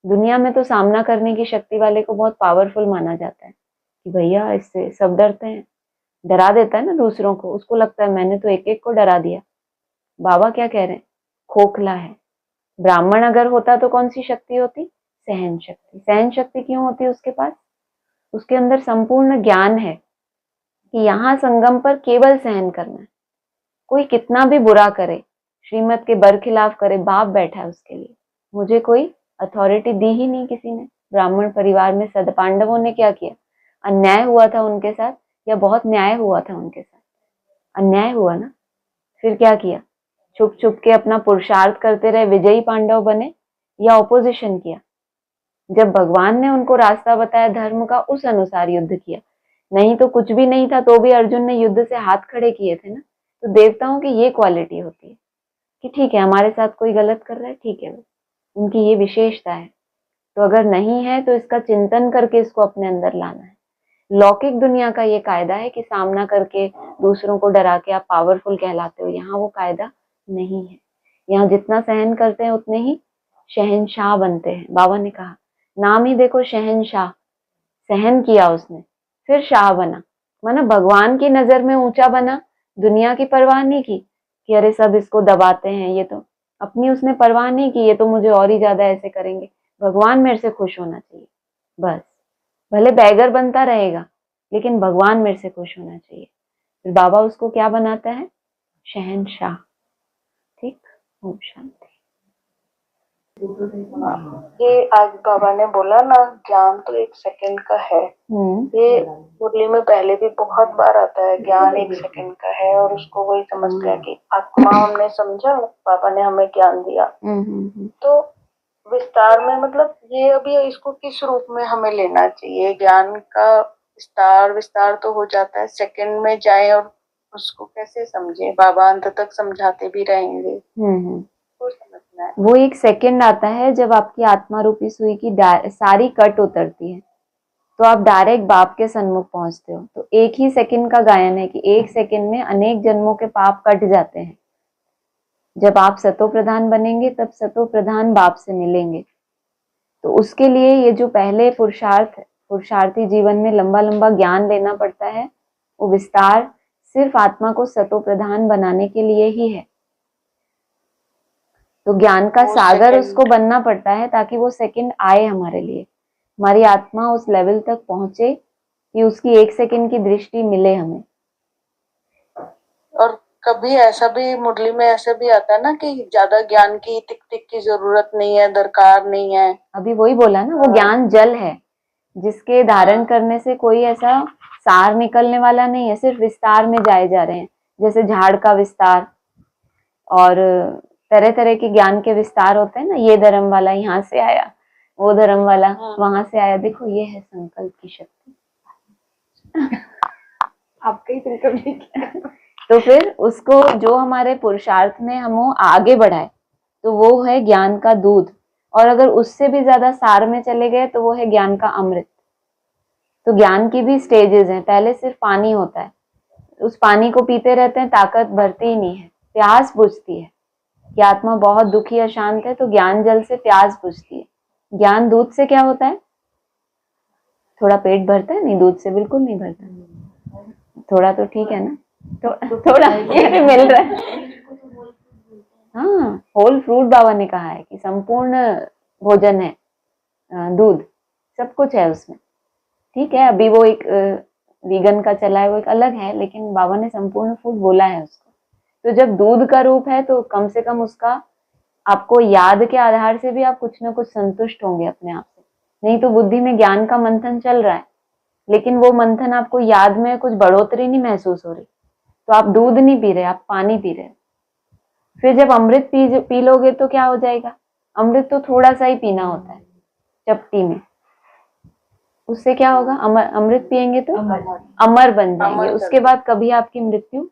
दुनिया में तो सामना करने की शक्ति वाले को बहुत पावरफुल माना जाता है कि भैया इससे सब डरते हैं, डरा देता है ना दूसरों को, उसको लगता है मैंने तो एक एक को डरा दिया। बाबा क्या कह रहे हैं, खोखला है। ब्राह्मण अगर होता तो कौन सी शक्ति होती? सहन शक्ति। सहन शक्ति क्यों होती है उसके पास? उसके अंदर संपूर्ण ज्ञान है कि यहाँ संगम पर केवल सहन करना है। कोई कितना भी बुरा करे, श्रीमत के बरखिलाफ करे, बाप बैठा है उसके लिए। मुझे कोई अथॉरिटी दी ही नहीं किसी ने। ब्राह्मण परिवार में सद पांडवों ने क्या किया? अन्याय हुआ था उनके साथ या बहुत न्याय हुआ था उनके साथ? अन्याय हुआ ना, फिर क्या किया? छुप छुप के अपना पुरुषार्थ करते रहे, विजयी पांडव बने, या ऑपोजिशन किया? जब भगवान ने उनको रास्ता बताया धर्म का, उस अनुसार युद्ध किया। नहीं तो कुछ भी नहीं था तो भी अर्जुन ने युद्ध से हाथ खड़े किए थे ना। तो देवताओं की ये क्वालिटी होती है कि ठीक है, हमारे साथ कोई गलत कर रहा है, ठीक है, उनकी ये विशेषता है। तो अगर नहीं है तो इसका चिंतन करके इसको अपने अंदर लाना है। लौकिक दुनिया का ये कायदा है कि सामना करके दूसरों को डरा के आप पावरफुल कहलाते हो। यहाँ वो कायदा नहीं है। यहाँ जितना सहन करते हैं उतने ही शहंशाह बनते हैं। बाबा ने कहा, नाम ही देखो शहंशाह, सहन किया उसने, फिर शाह बना, माना भगवान की नजर में ऊंचा बना। दुनिया की परवाह नहीं की कि अरे सब इसको दबाते हैं, ये तो अपनी उसने परवाह नहीं की, ये तो मुझे और ही ज्यादा ऐसे करेंगे। भगवान मेरे से खुश होना चाहिए बस। भले बैगर बनता रहेगा लेकिन भगवान मेरे से खुश होना चाहिए। फिर बाबा उसको क्या बनाता है? शहंशाह। ठीक। ओम शांति। ये आज बाबा ने बोला ना, ज्ञान तो 1 सेकंड का है। ये मुरली में पहले भी बहुत बार आता है, ज्ञान 1 सेकंड का है। और उसको वही समझते हैं कि आत्मा हमने समझा, बाबा ने हमें ज्ञान दिया। तो विस्तार में मतलब ये अभी इसको किस रूप में हमें लेना चाहिए? ज्ञान का विस्तार तो हो जाता है, सेकंड में जाए और उसको कैसे समझे? बाबा अंत तक समझाते भी रहेंगे। वो समझना है। वो 1 सेकंड आता है जब आपकी आत्मा रूपी सुई की सारी कट उतरती है, तो आप डायरेक्ट बाप के सन्मुख पहुंचते हो। तो 1 ही सेकंड का गायन है कि 1 सेकंड में अनेक जन्मों के पाप कट जाते हैं। जब आप सतो प्रधान बनेंगे तब सतो प्रधान बाप से मिलेंगे। तो उसके लिए ये जो पहले पुरुषार्थी जीवन में लंबा लंबा ज्ञान लेना पड़ता है, वो विस्तार सिर्फ आत्मा को सतो प्रधान बनाने के लिए ही है। तो ज्ञान का सागर उसको बनना पड़ता है ताकि वो सेकंड आए हमारे लिए, हमारी आत्मा उस लेवल तक पहुंचे कि उसकी 1 सेकंड की दृष्टि मिले हमें। और कभी ऐसा भी मुरली में ऐसा भी आता है ना कि ज्यादा ज्ञान की टिक टिक की जरूरत नहीं है, दरकार नहीं है। अभी वही बोला ना, वो ज्ञान जल है जिसके धारण करने से कोई ऐसा सार निकलने वाला नहीं है, सिर्फ विस्तार में जाए जा रहे हैं। जैसे झाड़ का विस्तार और तरह तरह के ज्ञान के विस्तार होते हैं ना, ये धर्म वाला यहाँ से आया, वो धर्म वाला वहां से आया। देखो ये है संकल्प की शक्ति। आपका ही तरीका भी क्या? तो फिर उसको जो हमारे पुरुषार्थ में हम आगे बढ़ाए तो वो है ज्ञान का दूध। और अगर उससे भी ज्यादा सार में चले गए तो वो है ज्ञान का अमृत। तो ज्ञान की भी स्टेजेस हैं। पहले सिर्फ पानी होता है, उस पानी को पीते रहते हैं, ताकत बढ़ती ही नहीं है, प्यास बुझती है कि आत्मा बहुत दुखी अशांत है, तो ज्ञान जल से प्यास बुझती है। ज्ञान दूध से क्या होता है? थोड़ा पेट भरता है? नहीं, दूध से बिल्कुल नहीं भरता। थोड़ा तो ठीक है ना, तो थोड़ा ये मिल रहा है। हाँ, होल फ्रूट बाबा ने कहा है कि संपूर्ण भोजन है दूध, सब कुछ है उसमें। ठीक है, अभी वो एक वीगन का चला है, वो एक अलग है, लेकिन बाबा ने संपूर्ण फूड बोला है उसको। तो जब दूध का रूप है तो कम से कम उसका आपको याद के आधार से भी आप कुछ ना कुछ संतुष्ट होंगे अपने आप से। नहीं तो बुद्धि में ज्ञान का मंथन चल रहा है लेकिन वो मंथन आपको याद में कुछ बढ़ोतरी नहीं महसूस हो रही, तो आप दूध नहीं पी रहे, आप पानी पी रहे। फिर जब अमृत पी लोगे तो क्या हो जाएगा? अमृत तो थोड़ा सा ही पीना होता है चपटी में, उससे क्या होगा? अमृत पिएंगे तो अमर बन जाएंगे। उसके बाद कभी आपकी मृत्यु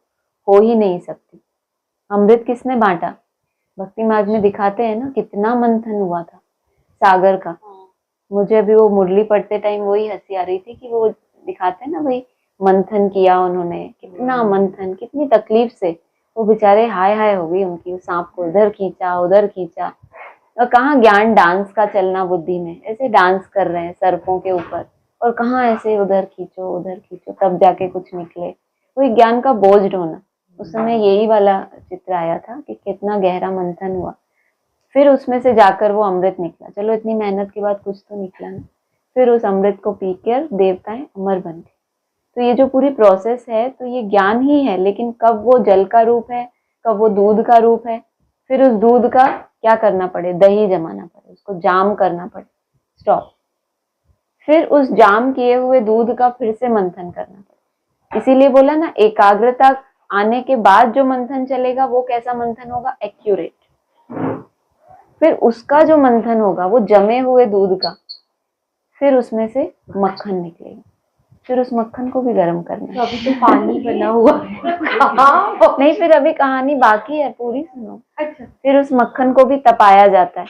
हो ही नहीं सकती। अमृत किसने बांटा? भक्ति मार्ग में दिखाते हैं ना, कितना मंथन हुआ था सागर का। मुझे अभी वो मुरली पढ़ते टाइम वही हंसी आ रही थी कि वो दिखाते हैं ना, वही मंथन किया उन्होंने, कितना मंथन, कितनी तकलीफ से वो बेचारे हाय हाय हो गई उनकी। सांप को उधर खींचा, उधर खींचा, और कहाँ ज्ञान डांस का चलना बुद्धि में, ऐसे डांस कर रहे हैं सर्पों के ऊपर, और कहाँ ऐसे उधर खींचो उधर खींचो, तब जाके कुछ निकले। वही ज्ञान का बोझ ढोना। उस समय यही वाला चित्र आया था कि कितना गहरा मंथन हुआ, फिर उसमें से जाकर वो अमृत निकला। चलो इतनी मेहनत के बाद कुछ तो निकला ना। फिर उस अमृत को पीकर देवताएं अमर बन गए। तो ये जो पूरी प्रोसेस है, तो ये ज्ञान ही है, लेकिन कब वो जल का रूप है, कब वो दूध का रूप है। फिर उस दूध का क्या करना पड़े? दही जमाना पड़े, उसको जाम करना पड़े, स्टॉप। फिर उस जाम किए हुए दूध का फिर से मंथन करना पड़े। इसीलिए बोला ना, एकाग्रता आने के बाद जो मंथन चलेगा वो कैसा मंथन होगा, एक्यूरेट। फिर उसका जो मंथन होगा वो जमे हुए दूध का, फिर उसमें से मक्खन निकलेगा, फिर उस मक्खन को भी गर्म करना है। तो अभी तो पानी बना हुआ है। नहीं, फिर अभी कहानी बाकी है, पूरी सुनो। अच्छा। फिर उस मक्खन को भी तपाया जाता है,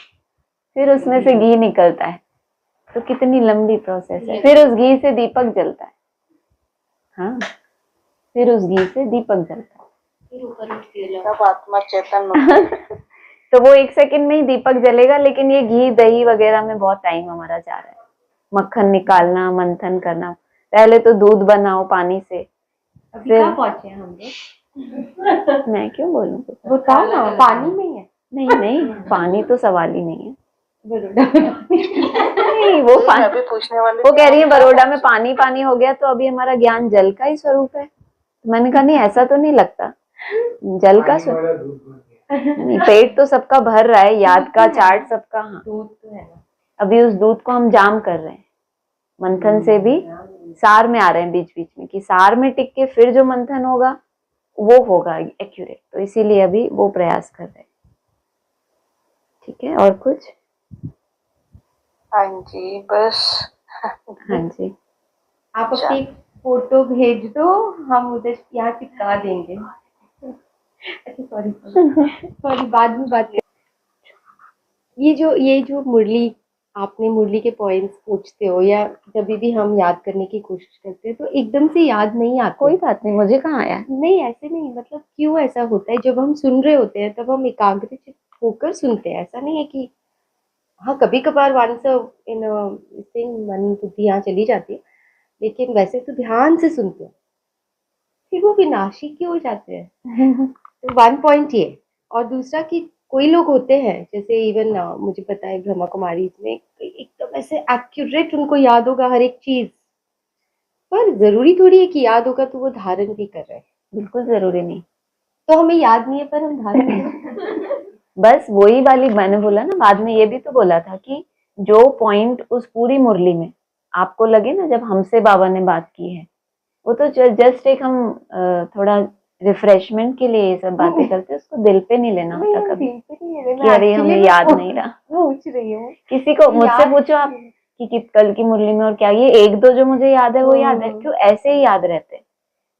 फिर उसमें से घी निकलता है। तो कितनी लंबी प्रोसेस है। फिर उस घी से दीपक जलता है। हाँ, फिर उस घी से दीपक जलता है। तब आत्मा चेतन होता है। तो वो 1 सेकंड में ही दीपक जलेगा, लेकिन ये घी दही वगैरह में बहुत टाइम हमारा जा रहा है। मक्खन निकालना, मंथन करना, पहले तो दूध बनाओ पानी से। अभी कहाँ पहुंचे हैं हम लोग? मैं क्यों बोलूं? बताओ ना, पानी में है? नहीं नहीं, पानी तो सवाल ही नहीं है। बड़ौदा में नहीं, वो मैं भी पूछने वाली वो थी, कह रही है आप बड़ौदा में पानी पानी हो गया, तो अभी हमारा ज्ञान जल का ही स्वरूप है। तो मैंने कहा नहीं, ऐसा तो नहीं लगता, जल का स्वरूप नहीं। पेट तो सबका भर रहा है, याद का चार्ट सबका। हाँ, दूध तो है ना। अभी उस दूध को हम जाम कर रहे हैं, मंथन से भी सार में आ रहे हैं बीच बीच में, कि सार में टिक के फिर जो मंथन होगा वो होगा एक्यूरेट। तो इसीलिए अभी वो प्रयास कर रहे हैं। ठीक है, और कुछ? हाँ जी, बस। हाँ जी, आप अपनी फोटो भेज दो, हम उधर यहाँ चिपका देंगे। अच्छा, सॉरी सॉरी, बाद में बात करें। ये जो मुरली, आपने मुरली के पॉइंट्स पूछते हो या जब भी हम याद करने की कोशिश करते हैं तो एकदम से याद नहीं आता। कोई बात नहीं, मुझे कहाँ आया। नहीं, ऐसे नहीं, मतलब क्यों ऐसा होता है? जब हम सुन रहे होते हैं तब हम एकाग्रचित होकर सुनते हैं, ऐसा नहीं है कि हाँ कभी कभार वंस इन मन बुद्धि यहाँ चली जाती है, लेकिन वैसे तो ध्यान से सुनते हैं। फिर वो विनाशी क्यों हो जाते हैं? तो 1 पॉइंट ये। और दूसरा कि कोई लोग होते हैं, जैसे इवन मुझे पता है ब्रह्मा कुमारी में एकदम ऐसे एक्यूरेट उनको याद होगा हर एक चीज, पर जरूरी थोड़ी है कि याद होगा तो वो धारण भी कर रहे हैं। बिल्कुल जरूरी नहीं। तो हमें याद नहीं है पर हम धारण बस वही वाली मैंने बोला ना, बाद में ये भी तो बोला था कि जो पॉइंट उस पूरी मुरली में आपको लगे ना, जब हमसे बाबा ने बात की है, वो तो जस्ट एक हम थोड़ा रिफ्रेशमेंट के लिए ये सब बातें करते हैं, उसको दिल पे नहीं लेना होता कभी कि अरे हमें याद नहीं रहा। पूछ रही हूँ किसी को मुझसे पूछो आप कि कल की मुरली में और क्या, ये 1-2 जो मुझे याद है वो याद है। क्यों ऐसे ही याद रहते हैं।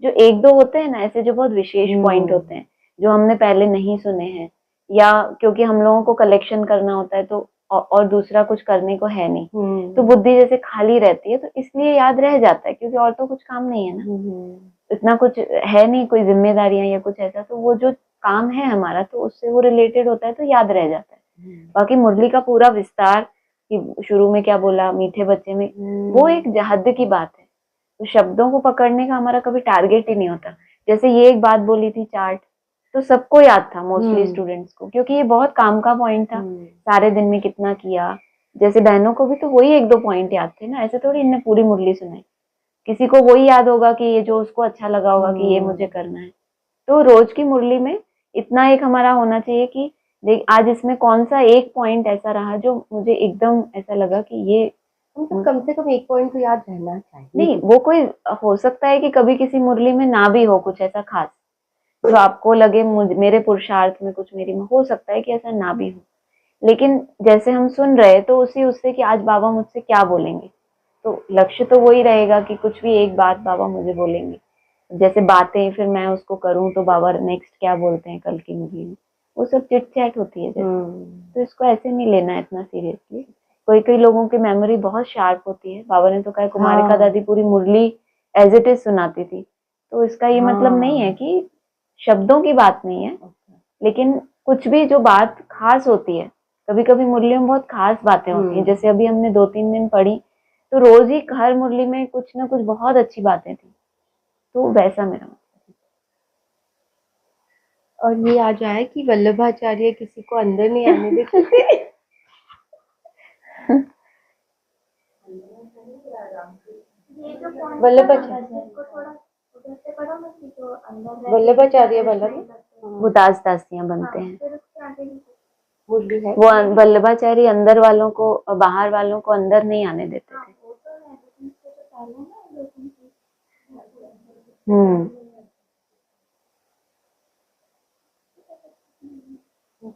जो 1-2 होते हैं ना ऐसे, जो बहुत विशेष पॉइंट होते हैं, जो हमने पहले नहीं सुने हैं, या क्योंकि हम लोगों को कलेक्शन करना होता है तो और दूसरा कुछ करने को है नहीं, तो बुद्धि जैसे खाली रहती है, तो इसलिए याद रह जाता है, क्योंकि और तो कुछ काम नहीं है ना, इतना कुछ है नहीं, कोई जिम्मेदारियां या कुछ ऐसा, तो वो जो काम है हमारा तो उससे वो रिलेटेड होता है, तो याद रह जाता है। बाकी मुरली का पूरा विस्तार कि शुरू में क्या बोला, मीठे बच्चे में, वो एक हद की बात है। तो शब्दों को पकड़ने का हमारा कभी टारगेट ही नहीं होता। जैसे ये एक बात बोली थी चार्ट, तो सबको याद था, मोस्टली स्टूडेंट्स को, क्योंकि ये बहुत काम का पॉइंट था। सारे दिन में कितना किया, जैसे बहनों को भी तो वही 1-2 पॉइंट याद थे ना, ऐसे थोड़ी इन्हें पूरी मुरली सुनाई। किसी को वही याद होगा कि ये जो उसको अच्छा लगा होगा कि ये मुझे करना है। तो रोज की मुरली में इतना एक हमारा होना चाहिए कि देख आज इसमें कौन सा एक पॉइंट ऐसा रहा जो मुझे एकदम ऐसा लगा कि ये कम से कम 1 पॉइंट तो याद रहना चाहिए। नहीं, वो कोई हो सकता है कि कभी किसी मुरली में ना भी हो कुछ ऐसा खास जो आपको लगे मेरे पुरुषार्थ में कुछ, मेरी में हो सकता है कि ऐसा ना भी हो, लेकिन जैसे हम सुन रहे तो उसी उससे कि आज बाबा मुझसे क्या बोलेंगे, तो लक्ष्य तो वही रहेगा कि कुछ भी एक बात बाबा मुझे बोलेंगे। जैसे बातें फिर मैं उसको करूं तो बाबा नेक्स्ट क्या बोलते हैं कल की मुरली में, वो सब चिट चैट होती है जैसे। तो इसको ऐसे नहीं लेना है इतना सीरियसली। कोई लोगों की मेमोरी बहुत शार्प होती है। बाबा ने तो कहा कुमारिका दादी पूरी मुरली एज इट इज सुनाती थी, तो इसका ये मतलब नहीं है कि शब्दों की बात नहीं है, लेकिन कुछ भी जो बात खास होती है, कभी कभी मुरलियों में बहुत खास बातें होती हैं। जैसे अभी हमने 2-3 दिन पढ़ी, तो रोज ही हर मुरली में कुछ ना कुछ बहुत अच्छी बातें थी, तो वैसा मेरा मतलब। और ये आ जाए कि वल्लभाचार्य किसी को अंदर नहीं आने देते थे। वल्लभाचार्य वाला वो दास दासियां बनते हैं, मुरली है। वो वल्लभाचार्य अंदर वालों को, बाहर वालों को अंदर नहीं आने देते थे।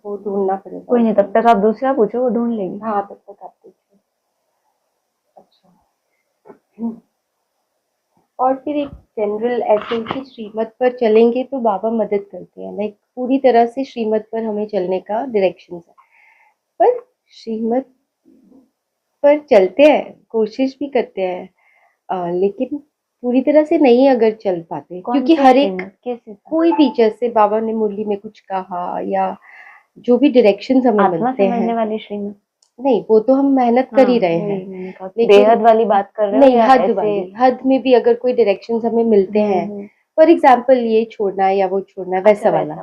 वो ढूंढना पड़ेगा। कोई नहीं, तब तक आप दूसरा पूछो, वो ढूंढ लेंगे। हाँ, तब तक आप पूछो। अच्छा। और फिर एक जनरल ऐसे कि श्रीमत पर चलेंगे तो बाबा मदद करते हैं, लाइक पूरी तरह से श्रीमत पर हमें चलने का डायरेक्शन है, पर श्रीमत पर चलते हैं, कोशिश भी करते हैं, लेकिन पूरी तरह से नहीं अगर चल पाते, क्योंकि हर एक कोई भी, जैसे बाबा ने मुरली में कुछ कहा या जो भी डायरेक्शंस हमें आत्मा मिलते समझने हैं, वाली श्रीमत नहीं वो तो हम मेहनत कर ही रहे हैं, लेकिन बेहद वाली बात कर रहे हो नहीं, या हद ऐसे? वाली, हद में भी अगर कोई डायरेक्शंस हमें मिलते हैं, फॉर एग्जाम्पल ये छोड़ना है या वो छोड़ना है, वैसा वाला,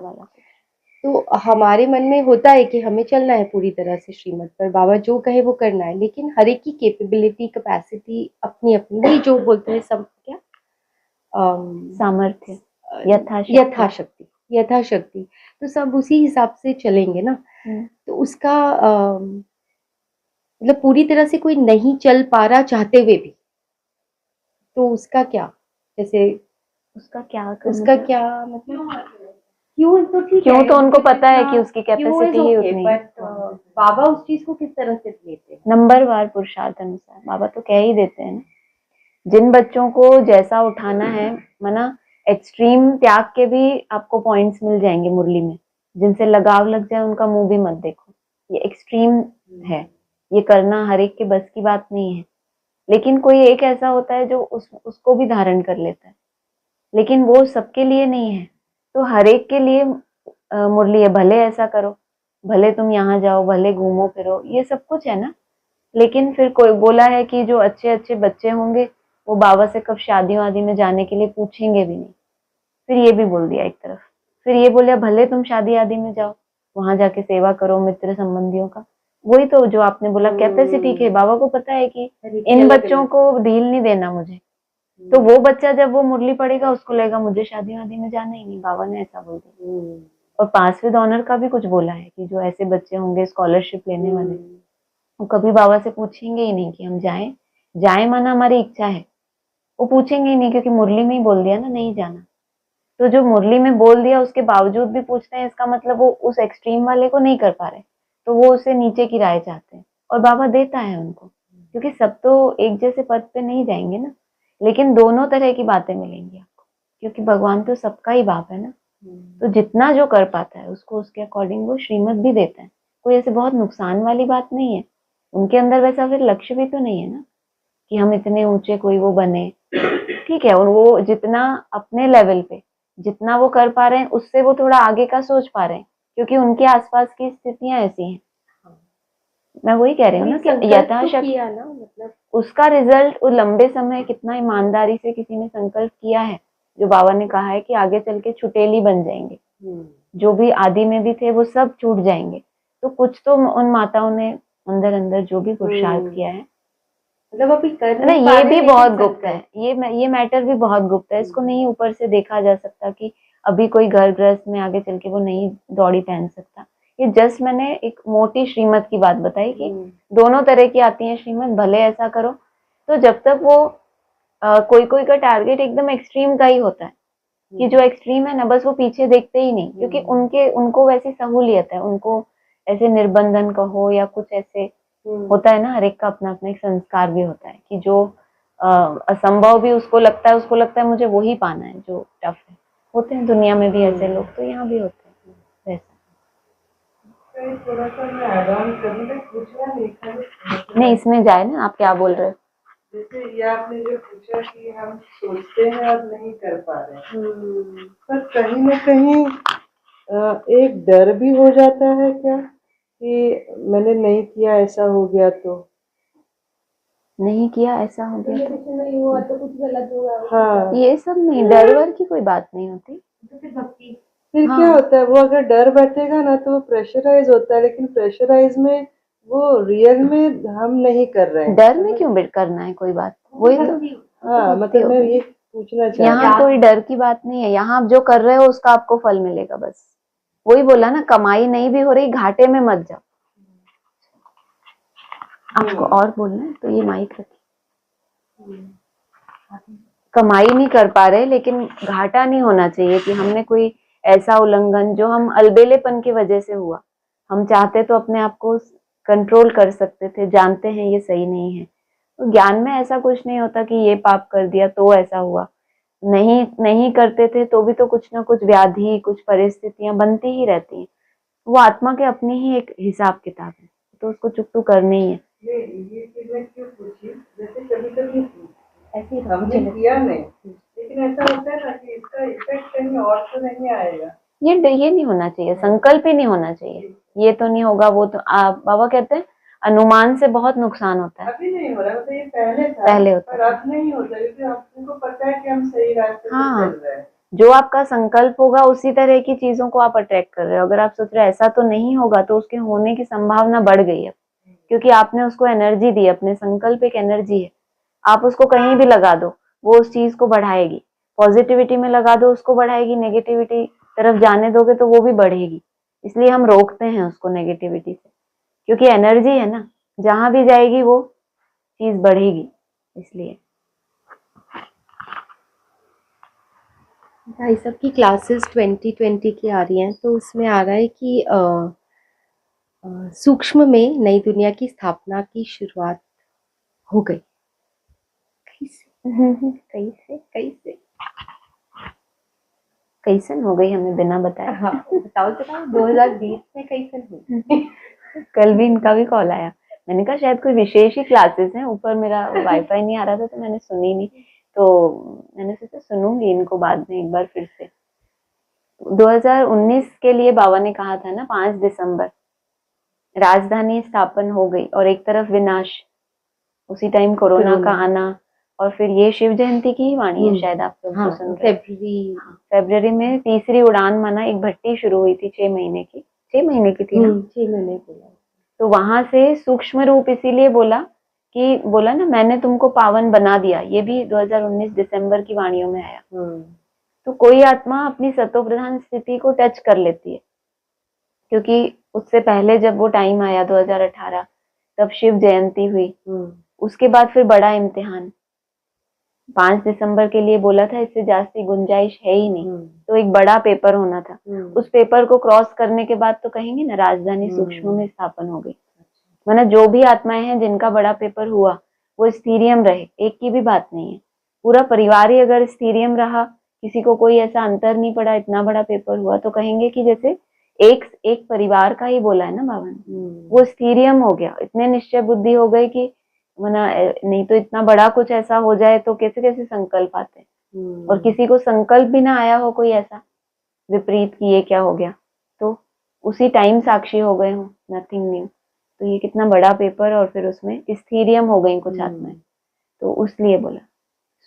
तो हमारे मन में होता है कि हमें चलना है पूरी तरह से श्रीमत पर, बाबा जो कहे वो करना है, लेकिन हर एक की कैपेबिलिटी, कैपेसिटी अपनी अपनी, वही जो बोलते हैं सब क्या, सामर्थ्य, यथाशक्ति, यथाशक्ति, तो सब उसी हिसाब से चलेंगे ना। तो उसका मतलब पूरी तरह से कोई नहीं चल पा रहा चाहते हुए भी, तो उसका क्या, जैसे उसका क्या मतलब क्यों, तो ठीक है, क्यों तो उनको पता है कि उसकी कैपेसिटी ही उतनी है, बट बाबा उस चीज को किस तरह से लेते हैं? नंबरवार पुरुषार्थ अनुसार बाबा तो कह ही देते हैं ना, जिन बच्चों को जैसा उठाना है, माना एक्सट्रीम त्याग के भी आपको पॉइंट्स मिल जाएंगे मुरली में, जिनसे लगाव लग जाए उनका मुंह भी मत देखो, ये एक्सट्रीम है, ये करना हर एक के बस की बात नहीं है। लेकिन कोई एक ऐसा होता है जो उसको भी धारण कर लेता है, लेकिन वो सबके लिए नहीं है। तो हर एक के लिए मुरली है, भले ऐसा करो, भले तुम यहाँ जाओ, भले घूमो फिरो, ये सब कुछ है ना। लेकिन फिर कोई बोला है कि जो अच्छे अच्छे बच्चे होंगे वो बाबा से कब शादी वादी में जाने के लिए पूछेंगे भी नहीं। फिर ये भी बोल दिया एक तरफ, फिर ये बोलिया भले तुम शादी आदि में जाओ, वहां जाके सेवा करो मित्र संबंधियों का। वही तो जो आपने बोला कैपेसिटी के, बाबा को पता है कि इन बच्चों को ढील नहीं देना मुझे, तो वो बच्चा जब वो मुरली पड़ेगा उसको लगेगा मुझे शादी वादी में जाना ही नहीं, बाबा ने ऐसा बोल दिया। और पास विद ऑनर का भी कुछ बोला है कि जो ऐसे बच्चे होंगे स्कॉलरशिप लेने वाले, वो कभी बाबा से पूछेंगे ही नहीं कि हम जाएं माना हमारी इच्छा है, वो पूछेंगे ही नहीं, क्योंकि मुरली में ही बोल दिया ना नहीं जाना। तो जो मुरली में बोल दिया उसके बावजूद भी पूछते हैं, इसका मतलब वो उस एक्सट्रीम वाले को नहीं कर पा रहे, तो वो उसे नीचे की राय चाहते हैं, और बाबा देता है उनको, क्योंकि सब तो एक जैसे पद पे नहीं जाएंगे ना, लेकिन दोनों तरह की बातें मिलेंगी आपको, क्योंकि भगवान तो सबका ही बाप है ना। तो जितना जो कर पाता है उसको उसके अकॉर्डिंग वो श्रीमत भी देता है, कोई ऐसे बहुत नुकसान वाली बात नहीं है उनके अंदर। वैसा फिर लक्ष्य भी तो नहीं है ना कि हम इतने ऊंचे कोई वो बने, ठीक है, और वो जितना अपने लेवल पे जितना वो कर पा रहे हैं उससे वो थोड़ा आगे का सोच पा रहे हैं, क्योंकि उनके आसपास की स्थितियां ऐसी हैं। मैं वही कह रही हूँ ना कि यथाशक्ति मतलब उसका रिजल्ट वो लंबे समय कितना ईमानदारी से किसी ने संकल्प किया है, जो बाबा ने कहा है कि आगे चल के छुटेली बन जाएंगे, जो भी आदि में भी थे वो सब छूट जाएंगे। तो कुछ तो उन माताओं ने अंदर अंदर जो भी पुरुषार्थ किया है, मतलब अभी कर ये भी बहुत गुप्त है, ये मैटर भी बहुत गुप्त है, इसको नहीं ऊपर से देखा जा सकता कि अभी कोई घर गृहस्थ में आगे चल के वो नई दौड़ी पहन सकता। ये जस्ट मैंने एक मोटी श्रीमत की बात बताई कि दोनों तरह की आती है श्रीमत, भले ऐसा करो। तो जब तक वो कोई कोई का टारगेट एकदम एक्सट्रीम का ही होता है कि जो एक्सट्रीम है ना बस वो पीछे देखते ही नहीं, क्योंकि उनको वैसी सहूलियत है, उनको ऐसे निर्बंधन कहो या कुछ ऐसे होता है ना, हर एक का अपना अपना एक संस्कार भी होता है कि जो असंभव भी उसको लगता है मुझे वही पाना है जो टफ है। होते हैं दुनिया में भी ऐसे लोग, तो यहाँ भी होते हैं वैसा। थोड़ा सा मैं ऐड ऑन करूँ, पूछना नहीं इसमें जाए ना, आप क्या बोल रहे हो? जैसे ये आपने जो पूछा कि हम सोचते हैं और नहीं कर पा रहे हैं, पर कहीं ना कहीं एक डर भी हो जाता है क्या कि मैंने नहीं किया ऐसा हो गया, तो नहीं किया ऐसा हो गया तो नहीं हुआ तो कुछ गलत होगा। हाँ, ये सब नहीं, डर वर की कोई बात नहीं होती। तो फिर भक्ति फिर क्या होता है, वो अगर डर बैठेगा ना तो वो प्रेशराइज होता है, लेकिन प्रेशराइज में वो रियल में हम नहीं कर रहे हैं। डर में क्यों करना है कोई बात, वही तो। हाँ मतलब मैं ये पूछना चाह यहाँ कोई डर की बात नहीं है, यहाँ आप जो कर रहे हो उसका आपको फल मिलेगा बस। वही बोला ना, कमाई नहीं भी हो रही घाटे में मत जाओ। आपको और बोलना है तो ये माइक रखिए। कमाई नहीं कर पा रहे, लेकिन घाटा नहीं होना चाहिए कि हमने कोई ऐसा उल्लंघन जो हम अलबेलेपन की वजह से हुआ, हम चाहते तो अपने आप को कंट्रोल कर सकते थे, जानते हैं ये सही नहीं है। तो ज्ञान में ऐसा कुछ नहीं होता कि ये पाप कर दिया तो ऐसा हुआ, नहीं नहीं करते थे तो भी तो कुछ ना कुछ व्याधि, कुछ परिस्थितियां बनती ही रहती हैं। वो आत्मा के अपनी ही एक हिसाब किताब है, तो उसको चुप करनी ही है। ये चीज मैं क्यों पूछी, जैसे कभी कभी ऐसे हमने किया नहीं, लेकिन ऐसा होता है ना कि इसका इफेक्ट कहीं और तो नहीं आएगा। ये नहीं होना चाहिए, संकल्प ही नहीं होना चाहिए, ये तो नहीं होगा वो तो बाबा कहते हैं अनुमान से बहुत नुकसान होता है। अभी नहीं हो रहा, मतलब ये पहले था, पहले होता पर अब नहीं होता, क्योंकि आपको पता है कि हम सही रास्ते हाँ, पे चल रहे हैं। जो आपका संकल्प होगा उसी तरह की चीजों को आप अट्रैक्ट कर रहे हो। अगर आप सोच रहे हो ऐसा तो नहीं होगा, तो उसके होने की संभावना बढ़ गई है, क्योंकि आपने उसको एनर्जी दी। अपने संकल्प एक एनर्जी है, आप उसको कहीं भी लगा दो वो उस चीज को बढ़ाएगी। पॉजिटिविटी में लगा दो उसको बढ़ाएगी, नेगेटिविटी तरफ जाने दोगे तो वो भी बढ़ेगी। इसलिए हम रोकते हैं उसको नेगेटिविटी से, क्योंकि एनर्जी है ना, जहां भी जाएगी वो चीज बढ़ेगी। इसलिए भाई साहब की क्लासेस 2020 की आ रही हैं, तो उसमें आ रहा है कि सूक्ष्म में नई दुनिया की स्थापना की शुरुआत हो गई। कैसे कैसन हो गई हमें बिना बताए। हाँ बताओ 2020 में कैसन हुई। कल भी इनका भी कॉल आया, मैंने कहा शायद कोई विशेष ही क्लासेस हैं, ऊपर मेरा वाईफाई नहीं आ रहा था तो मैंने सुनी नहीं, तो मैंने सोचा सुनूंगी इनको बाद में एक बार फिर से। 2019 के लिए बाबा ने कहा था ना 5 दिसंबर राजधानी स्थापन हो गई, और एक तरफ विनाश, उसी टाइम कोरोना का आना, और फिर ये शिव जयंती की ही वाणी है शायद आप लोग हाँ, सुन रहे हैं। फरवरी में तीसरी उड़ान माना एक भट्टी शुरू हुई थी 6 महीने की, 6 महीने की थी ना, 6 महीने बोला। तो वहां से सूक्ष्म रूप इसीलिए बोला कि बोला ना मैंने तुमको पावन बना दिया, ये भी 2019 दिसंबर की वाणियों में आया। तो कोई आत्मा अपनी सतो प्रधान स्थिति को टच कर लेती है, क्योंकि उससे पहले जब वो टाइम आया 2018 तब शिव जयंती हुई, उसके बाद फिर बड़ा इम्तिहान 5 दिसंबर के लिए बोला था, इससे जास्ती गुंजाइश है ही नहीं, तो एक बड़ा पेपर होना था। उस पेपर को क्रॉस करने के बाद तो कहेंगे ना राजधानी सूक्ष्म में स्थापन हो गई। माना जो भी आत्माएं हैं जिनका बड़ा पेपर हुआ वो स्थीरियम रहे, एक की भी बात नहीं है, पूरा परिवार ही अगर स्थीरियम रहा, किसी को कोई ऐसा अंतर नहीं पड़ा, इतना बड़ा पेपर हुआ, तो कहेंगे कि जैसे एक परिवार का ही बोला है ना बाबा ने, वो स्थीरियम हो गया, इतने निश्चय बुद्धि हो गई कि वरना नहीं तो इतना बड़ा कुछ ऐसा हो जाए तो कैसे कैसे संकल्प आते हैं, और किसी को संकल्प भी ना आया हो कोई ऐसा विपरीत कि ये क्या हो गया, तो उसी टाइम साक्षी हो गए हो, नथिंग न्यू। तो ये कितना बड़ा पेपर, और फिर उसमें स्थीरियम हो गई कुछ आत्माएं, तो उसलिए बोला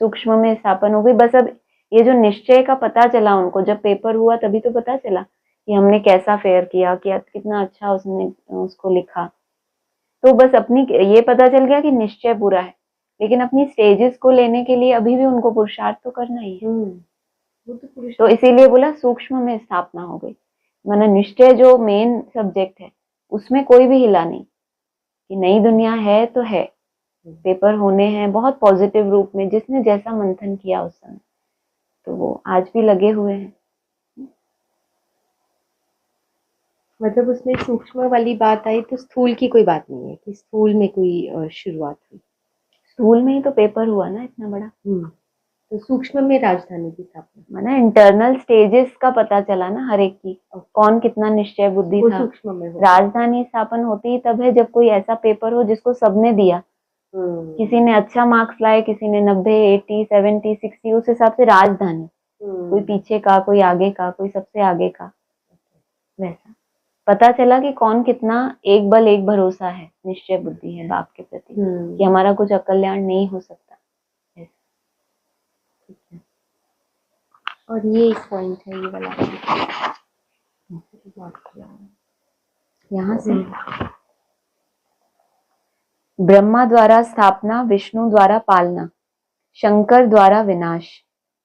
सूक्ष्म में स्थापन हो गई। बस अब ये जो निश्चय का पता चला उनको, जब पेपर हुआ तभी तो पता चला कि हमने कैसा फेयर किया, कितना अच्छा उसने उसको लिखा, तो बस अपनी ये पता चल गया कि निश्चय पूरा है, लेकिन अपनी स्टेजेस को लेने के लिए अभी भी उनको पुरुषार्थ तो करना ही है। तो इसीलिए बोला सूक्ष्म में स्थापना हो गई, माना निश्चय जो मेन सब्जेक्ट है उसमें कोई भी हिला नहीं, कि नई दुनिया है तो है, पेपर होने हैं बहुत पॉजिटिव रूप में, जिसने जैसा मंथन किया उस समय, तो वो आज भी लगे हुए हैं। मतलब उसमें सूक्ष्म वाली बात आई तो स्थूल की कोई बात नहीं है कि स्थूल में कोई शुरुआत हुई, स्थूल में ही तो पेपर हुआ ना इतना बड़ा, तो सूक्ष्म में राजधानी की स्थापना, माना इंटरनल स्टेजेस का पता चला ना हर एक की, कौन कितना निश्चय बुद्धि था। सूक्ष्म में राजधानी स्थापन होती ही तब है जब कोई ऐसा पेपर हो जिसको सबने दिया, किसी ने अच्छा मार्क्स लाए, किसी ने 90, 80, 70, 60, उस हिसाब से राजधानी, कोई पीछे का, कोई आगे का, कोई सबसे आगे का, वैसा पता चला कि कौन कितना एक बल एक भरोसा है, निश्चय बुद्धि है बाप के प्रति कि हमारा कुछ अकल्याण नहीं हो सकता। और ये एक पॉइंट है ये वाला, यहाँ से ब्रह्मा द्वारा स्थापना, विष्णु द्वारा पालना, शंकर द्वारा विनाश,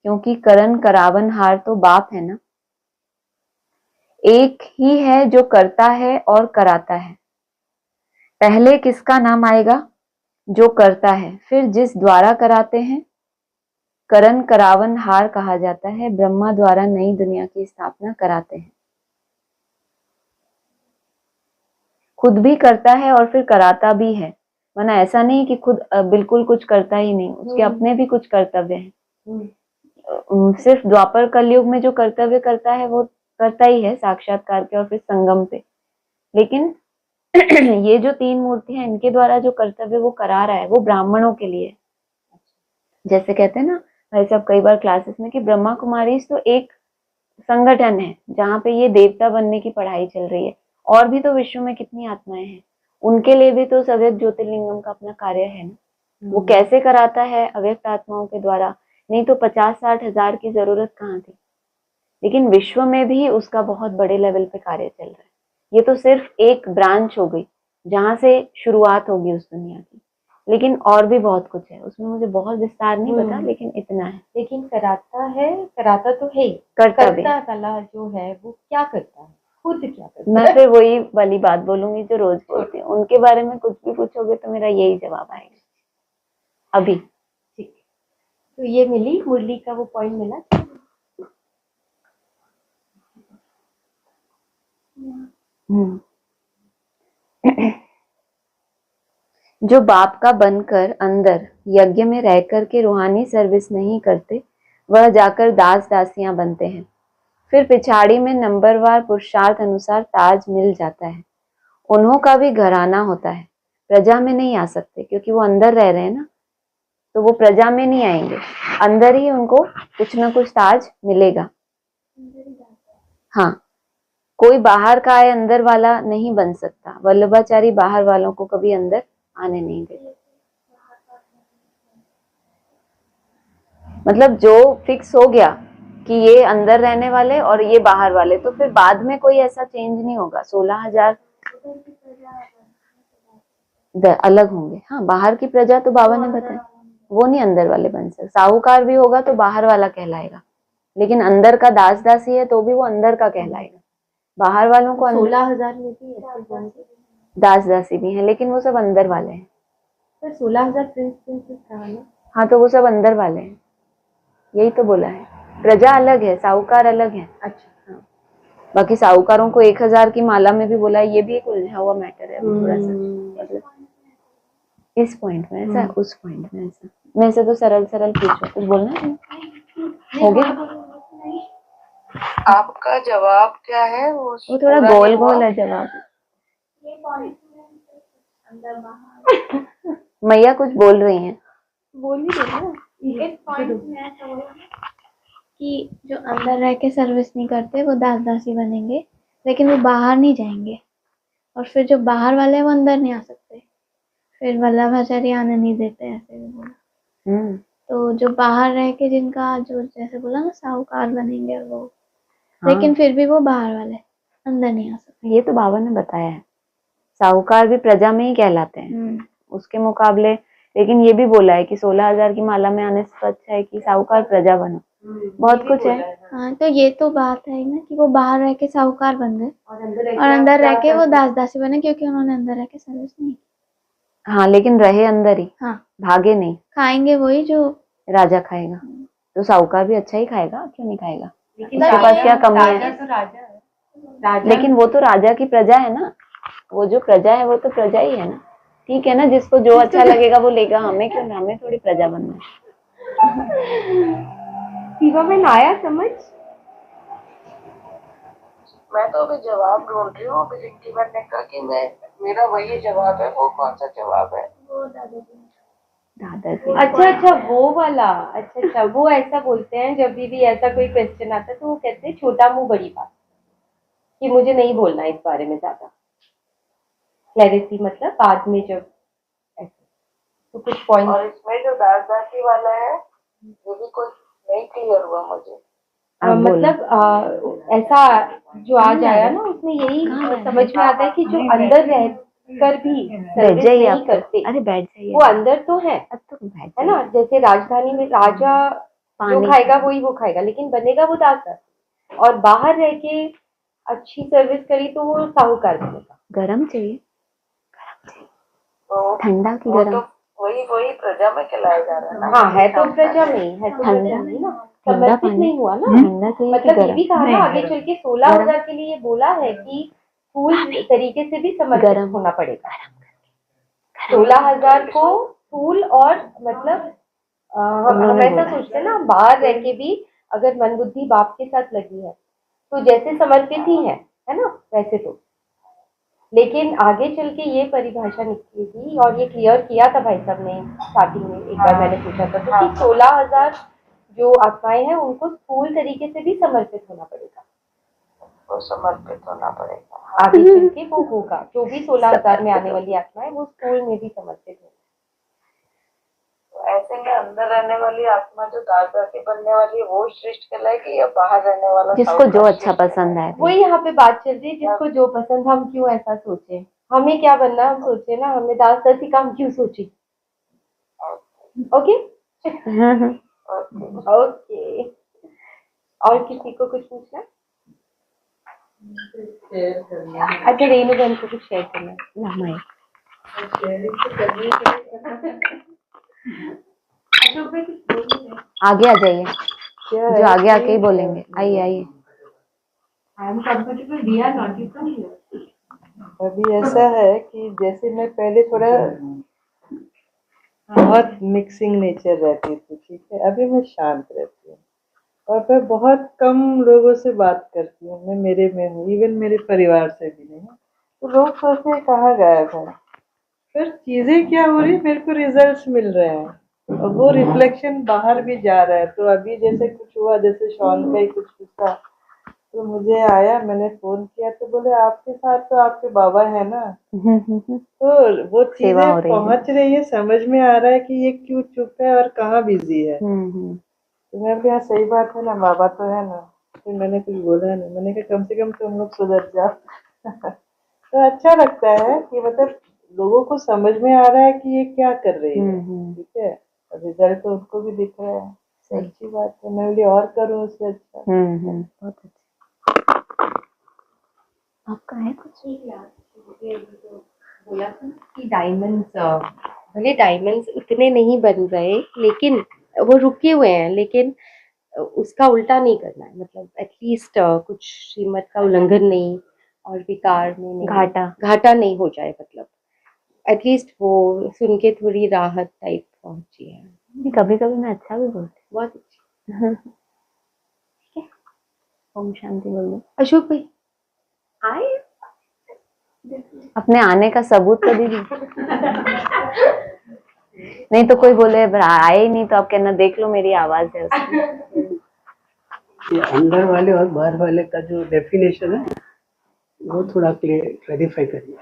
क्योंकि करण करावन हार तो बाप है ना, एक ही है जो करता है और कराता है। पहले किसका नाम आएगा? जो करता है, फिर जिस द्वारा कराते हैं। करण करावन हार कहा जाता है, ब्रह्मा द्वारा नई दुनिया की स्थापना कराते हैं। खुद भी करता है और फिर कराता भी है, वरना ऐसा नहीं कि खुद बिल्कुल कुछ करता ही नहीं, उसके अपने भी कुछ कर्तव्य हैं। सिर्फ द्वापर कलयुग में जो कर्तव्य करता है वो करता ही है साक्षात्कार के और फिर संगम पे, लेकिन ये जो 3 मूर्तियां इनके द्वारा जो कर्तव्य वो करा रहा है वो ब्राह्मणों के लिए। जैसे कहते हैं ना भाई साहब कई बार क्लासेस में कि ब्रह्मा कुमारी तो एक संगठन है जहाँ पे ये देवता बनने की पढ़ाई चल रही है, और भी तो विश्व में कितनी आत्माएं हैं, उनके लिए भी तो सव्यक्त ज्योतिर्लिंगम का अपना कार्य है ना। वो कैसे कराता है अव्यक्त आत्माओं के द्वारा, नहीं तो 50-60 हजार की जरूरत कहाँ थी, लेकिन विश्व में भी उसका बहुत बड़े लेवल पे कार्य चल रहा है। ये तो सिर्फ एक ब्रांच हो गई जहां से शुरुआत होगी उस दुनिया की, लेकिन और भी बहुत कुछ है उसमें, मुझे बहुत विस्तार नहीं पता, लेकिन इतना है। लेकिन कराता तो है ही, कर्तव्य करता वाला जो है वो क्या करता है, खुद क्या करता मैं है। फिर वही वाली बात बोलूंगी जो रोज बोलती हूँ, उनके बारे में कुछ भी पूछोगे तो मेरा यही जवाब आएगा अभी। ठीक है, तो ये मिली मुरली का वो पॉइंट मिला। जो बाप का बनकर अंदर यज्ञ में रहकर के रूहानी सर्विस नहीं करते, वह जाकर दास दासियां बनते हैं, फिर पिछाड़ी में नंबरवार पुरुषार्थ अनुसार ताज मिल जाता है। उन्हों का भी घराना होता है, प्रजा में नहीं आ सकते क्योंकि वो अंदर रह रहे हैं ना, तो वो प्रजा में नहीं आएंगे, अंदर ही उनको कुछ ना कुछ ताज मिलेगा। हाँ, कोई बाहर का आए अंदर वाला नहीं बन सकता। वल्लभाचारी बाहर वालों को कभी अंदर आने नहीं देते। मतलब जो फिक्स हो गया कि ये अंदर रहने वाले और ये बाहर वाले, तो फिर बाद में कोई ऐसा चेंज नहीं होगा। 16,000 अलग होंगे। हाँ, बाहर की प्रजा तो बाबा ने बताया वो नहीं अंदर वाले बन सकते। साहूकार भी होगा तो बाहर वाला कहलाएगा, लेकिन अंदर का दास दासी है तो भी वो अंदर का कहलाएगा। बाहर वालों को 16,000 में भी दास दासी भी है, लेकिन वो सब अंदर वाले हैं। पर 16,000 प्रिंसेस कहा ना। हाँ, तो वो सब अंदर वाले हैं, यही तो बोला है। प्रजा अलग है, साहूकार अलग है। अच्छा, हाँ। बाकी साहूकारों को 1,000 की माला में भी बोला है, ये भी एक उलझा हुआ मैटर है थोड़ा सा। मतलब इस पॉइंट में ऐसा, उस पॉइंट में ऐसा। मैं से तो सरल पूछो, कुछ बोलना है? हो गया? आपका जवाब क्या है? वो थोड़ा गोल है जवाब। मैया कुछ बोल रही हैं। बोल ही रहे ना। एक पॉइंट में ऐसा बोला कि जो अंदर रह के सर्विस नहीं करते वो दास दासी बनेंगे, लेकिन वो बाहर नहीं जाएंगे, और फिर जो बाहर वाले हैं वो अंदर नहीं आ सकते, फिर वल्लभाचार्य आने नहीं देते, ऐसे भी बोला। तो जो बाहर रह के जिनका जो जैसे बोला ना साहूकार बनेंगे वो, हाँ। लेकिन फिर भी वो बाहर वाले अंदर नहीं आ सकते। ये तो बाबा ने बताया है, साहूकार भी प्रजा में ही कहलाते हैं उसके मुकाबले। लेकिन ये भी बोला है कि 16,000 की माला में आने से अच्छा है कि साहूकार प्रजा बनो। बहुत कुछ है। हाँ, तो ये तो बात है ना कि वो बाहर रह के साहूकार बन गए और अंदर रह के वो दास दासी बने, क्योंकि उन्होंने अंदर रह के सर्विस नहीं। हाँ, लेकिन रहे अंदर ही। हाँ, भागे नहीं। खाएंगे वही जो राजा खाएगा, तो साहूकार भी अच्छा ही खाएगा, क्यों नहीं खाएगा? लेकिन उसके पास क्या कमी है? राजा तो राजा है। लेकिन वो तो राजा की प्रजा है ना, वो जो प्रजा है वो तो प्रजा ही है ना। ठीक है ना, जिसको जो अच्छा लगेगा वो लेगा, हमें क्यों? हमें थोड़ी प्रजा बनना है। सीमा में आया समझ? मैं तो अभी जवाब ढूंढ रही हूँ। अभी रिंकी मैम ने कहा कि मेरा वही जवाब है। वो कौन सा जवाब है? दादाजी। अच्छा, वो वाला। अच्छा, वो ऐसा बोलते हैं जब भी ऐसा कोई क्वेश्चन आता है तो वो कहते हैं छोटा मुंह बड़ी बात, कि मुझे नहीं बोलना इस बारे में ज्यादा। क्लैरिटी मतलब बाद में जब ऐसे तो कुछ पॉइंट। और इसमें जो दास दासी वाला है वो भी कुछ नहीं क्लियर हुआ मुझे। मतलब ऐसा जो आज आया ना उसमें यही समझ में आता है कि जो अंदर रह कर भी सर्विस नहीं करते, अरे बैठ जाइए, वो अंदर तो है, है ना। जैसे राजधानी में राजा जो खाएगा वही वो खाएगा, लेकिन बनेगा वो दास। और बाहर रह के अच्छी सर्विस करी तो वो साहूकार बनेगा। गरम चाहिए, तो ठंडा की वो गरम? तो वही प्रजा में खिलाया जा रहा है ना। हाँ, है तो प्रजा में है, ठंडा नहीं ना, समर्पित नहीं हुआ ना। ठंडा चाहिए। मतलब ये भी कहा ना आगे चल के 16,000 के लिए ये बोला है कि स्थूल तरीके से भी समर्पित होना पड़ेगा। 16,000 को स्थूल और मतलब हम ऐसा सोचते हैं ना, बाहर रह के भी अगर मन बुद्धि बाप के साथ लगी है तो जैसे समर्पित ही है ना, वैसे तो। लेकिन आगे चल के ये परिभाषा निकलेगी, और ये क्लियर किया था भाई साहब ने स्टार्टिंग में, एक बार मैंने पूछा था तो कि 16,000 जो आत्माएं हैं उनको स्थूल तरीके से भी समर्पित होना पड़ेगा, वो समर्पित होना पड़ेगा। आगे चल के वो होगा। जो भी 16,000 में आने वाली आत्माएं वो स्थूल में भी समर्पित होगी। तो ऐसे में अंदर रहने वाली आत्मा जो दादा की बनने वाली है वो श्रेष्ठ कहलाएगी, या बाहर रहने वाला जिसको जो अच्छा पसंद है वही यहाँ पे बात चल रही है, जिसको जो पसंद। हम क्यों ऐसा सोचे, हमें क्या बनना हम सोचे ना, हमने दास दासी काम क्यों सोची। ओके ओके, और किसी को कुछ पूछना? शेयर करना है। अच्छा, रेनू बहन को कुछ शेयर करना है। शेयरिंग तो करनी है। आगे आ जाइए, जो आगे आके ही बोलेंगे। आइए आइए। अभी ऐसा है कि जैसे मैं पहले थोड़ा बहुत मिक्सिंग नेचर रहती थी, ठीक है, अभी मैं शांत रहती हूँ और मैं बहुत कम लोगों से बात करती हूँ। मैं मेरे में हूँ, इवन मेरे परिवार से भी नहीं। तो लोग सोचते हैं कहाँ गायब है, फिर चीजें क्या हो रही, मेरे को रिजल्ट्स मिल रहे हैं और वो रिफ्लेक्शन बाहर भी जा रहा है। तो अभी जैसे कुछ हुआ, जैसे शॉन का ही कुछ था, तो मुझे आया, मैंने फोन किया तो बोले आपके साथ तो आपके बाबा है ना। तो वो चीजें पहुंच रही है, समझ में आ रहा है कि ये क्यों चुप है और कहाँ बिजी है। तो मैं भी, हाँ सही बात है ना, बाबा तो है ना। फिर मैंने कुछ बोला नहीं, मैंने कहा कम से कम तुम लोग सुधर जाओ। तो अच्छा लगता है कि मतलब लोगों को समझ में आ रहा है कि ये क्या कर रही है, ठीक है। रिजल्ट तो उनको भी दिख रहा है, अच्छी बात है। मैं बोली और करूँ उससे अच्छा। बहुत अच्छा। आपका है कुछ? बोला था कि डायमंड्स, भले डायमंड्स उतने नहीं बन रहे लेकिन वो रुके हुए हैं, लेकिन उसका उल्टा नहीं करना है, मतलब एटलीस्ट कुछ श्रीमत का उल्लंघन नहीं और विकार में नहीं, घाटा नहीं हो जाए, मतलब एटलीस्ट वो सुन के थोड़ी राहत टाइप पहुंची है। कभी कभी मैं अच्छा भी बोलती हूँ। बहुत अच्छी। ठीक है, ओम शांति बोल दो। अशोक भाई आए, अपने आने का सबूत तो दीजिए। नहीं तो कोई बोले आए ही नहीं तो आप कहना देख लो मेरी आवाज है उसकी। ये अंदर वाले और बाहर वाले का जो डेफिनेशन है वो थोड़ा क्लैरिफाई करिए।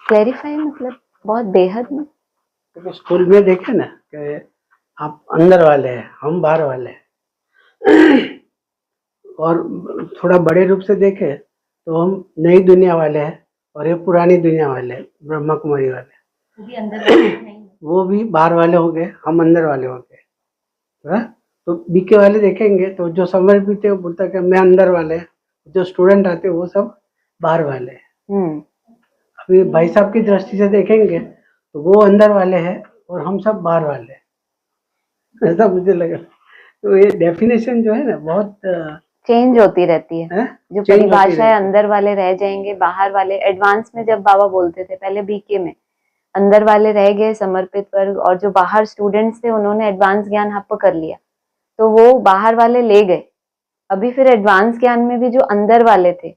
क्लैरिफाई मतलब बहुत बेहद में। तो स्कूल में देखे ना कि आप अंदर वाले हैं, हम बाहर वाले हैं। और थोड़ा बड़े रूप से देखे तो हम नई दुनिया वाले हैं और ये पुरानी दुनिया वाले हैं, ब्रह्मा कुमारी वाले। वो भी बाहर वाले हो गए, हम अंदर वाले हो गए। तो बीके वाले देखेंगे तो जो समर्पित है वो बोलता कि मैं अंदर वाले हैं, जो स्टूडेंट आते हैं वो सब बाहर वाले हैं। अभी भाई साहब की दृष्टि से देखेंगे तो वो अंदर वाले हैं और हम सब बाहर वाले हैं, ऐसा मुझे लगा। तो ये डेफिनेशन जो है ना बहुत चेंज होती रहती है। जो परिभाषा है, अंदर वाले रह जाएंगे, बाहर वाले। एडवांस में जब बाबा बोलते थे पहले बीके में, अंदर वाले रह गए समर्पित वर्ग, और जो बाहर स्टूडेंट्स थे उन्होंने एडवांस ज्ञान हप कर लिया तो वो बाहर वाले ले गए। अभी फिर एडवांस ज्ञान में भी जो अंदर वाले थे,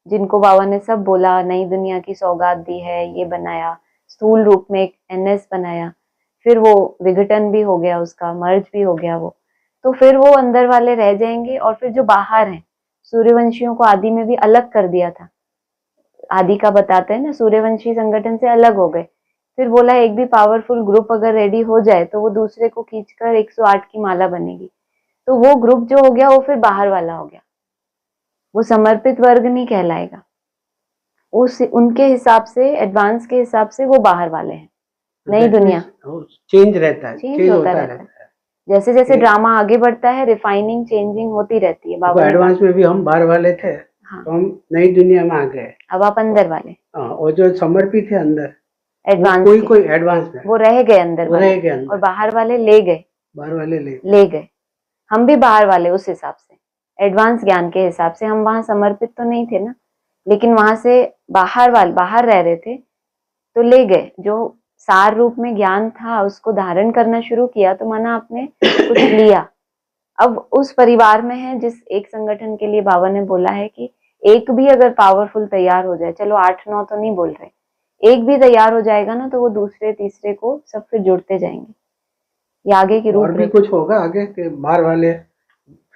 जिनको बाबा ने सब बोला, नई दुनिया की सौगात दी है, ये बनाया, स्थूल रूप में एक एनएस बनाया, फिर वो विघटन भी हो गया, उसका मर्ज भी हो गया वो, तो फिर वो अंदर वाले रह जाएंगे। और फिर जो बाहर हैं, सूर्यवंशियों को आदि में भी अलग कर दिया था, आदि का बताते हैं ना, सूर्यवंशी संगठन से अलग हो गए। फिर बोला एक भी पावरफुल ग्रुप अगर रेडी हो जाए तो वो दूसरे को खींचकर 108 की माला बनेगी। तो वो ग्रुप जो हो गया वो फिर बाहर वाला हो गया, वो समर्पित वर्ग नहीं कहलाएगा। उस उनके हिसाब से, एडवांस के हिसाब से वो बाहर वाले हैं। नई दुनिया चेंज रहता है, चेंज होता रहता है। जैसे जैसे ड्रामा आगे बढ़ता है, रिफाइनिंग, चेंजिंग होती रहती है। बाबा एडवांस में भी हम बाहर वाले थे, हाँ। तो हम नई दुनिया में आ गए, अब आप अंदर वाले। हाँ, और जो समर्पित है अंदर एडवांस, कोई एडवांस में वो रह गए अंदर, वो रह गए अंदर, और बाहर वाले ले गए, बाहर वाले ले गए। हम भी बाहर वाले उस हिसाब से, एडवांस ज्ञान के हिसाब से हम वहां समर्पित तो नहीं थे ना, लेकिन वहां से बाहर रह रहे थे तो ले गए। जो सार रूप में ज्ञान था उसको धारण करना शुरू किया तो माना आपने कुछ लिया। अब उस परिवार में है जिस एक संगठन के लिए बाबा ने बोला है कि एक भी अगर पावरफुल तैयार हो जाए, चलो 8-9 तो नहीं बोल रहे, एक भी तैयार हो जाएगा ना तो वो दूसरे तीसरे को सब फिर जुड़ते जाएंगे। ये आगे की और भी रूपरेखा, कुछ होगा आगे के बाहर वाले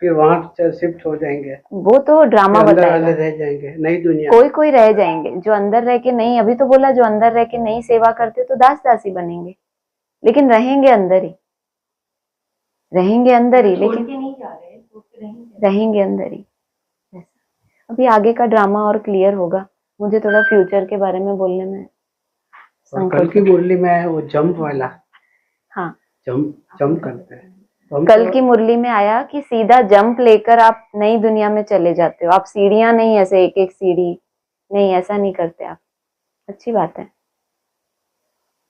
फिर वहां शिफ्ट हो जाएंगे, वो तो ड्रामा फिर अंदर वाले बताएगा। रह जाएंगे नई दुनिया कोई कोई रह जाएंगे जो अंदर रह के नहीं, अभी तो बोला जो अंदर रह के नहीं सेवा करते तो दास दासी बनेंगे, लेकिन रहेंगे अंदर ही, रहेंगे अंदर ही, छोड़ लेकिन के नहीं जा रहे, छोड़ के रहेंगे। रहेंगे अंदर ही। अभी आगे का ड्रामा और क्लियर होगा। मुझे थोड़ा फ्यूचर के बारे में बोलने में और कल संकोच की है। मुरली में है वो जंप वाला, हाँ, जंप करते हैं तो हम कल तो की मुरली में आया कि सीधा जंप लेकर आप नई दुनिया में चले जाते हो। आप सीढ़ियां नहीं, ऐसे एक एक सीढ़ी नहीं, ऐसा नहीं करते आप। अच्छी बात है।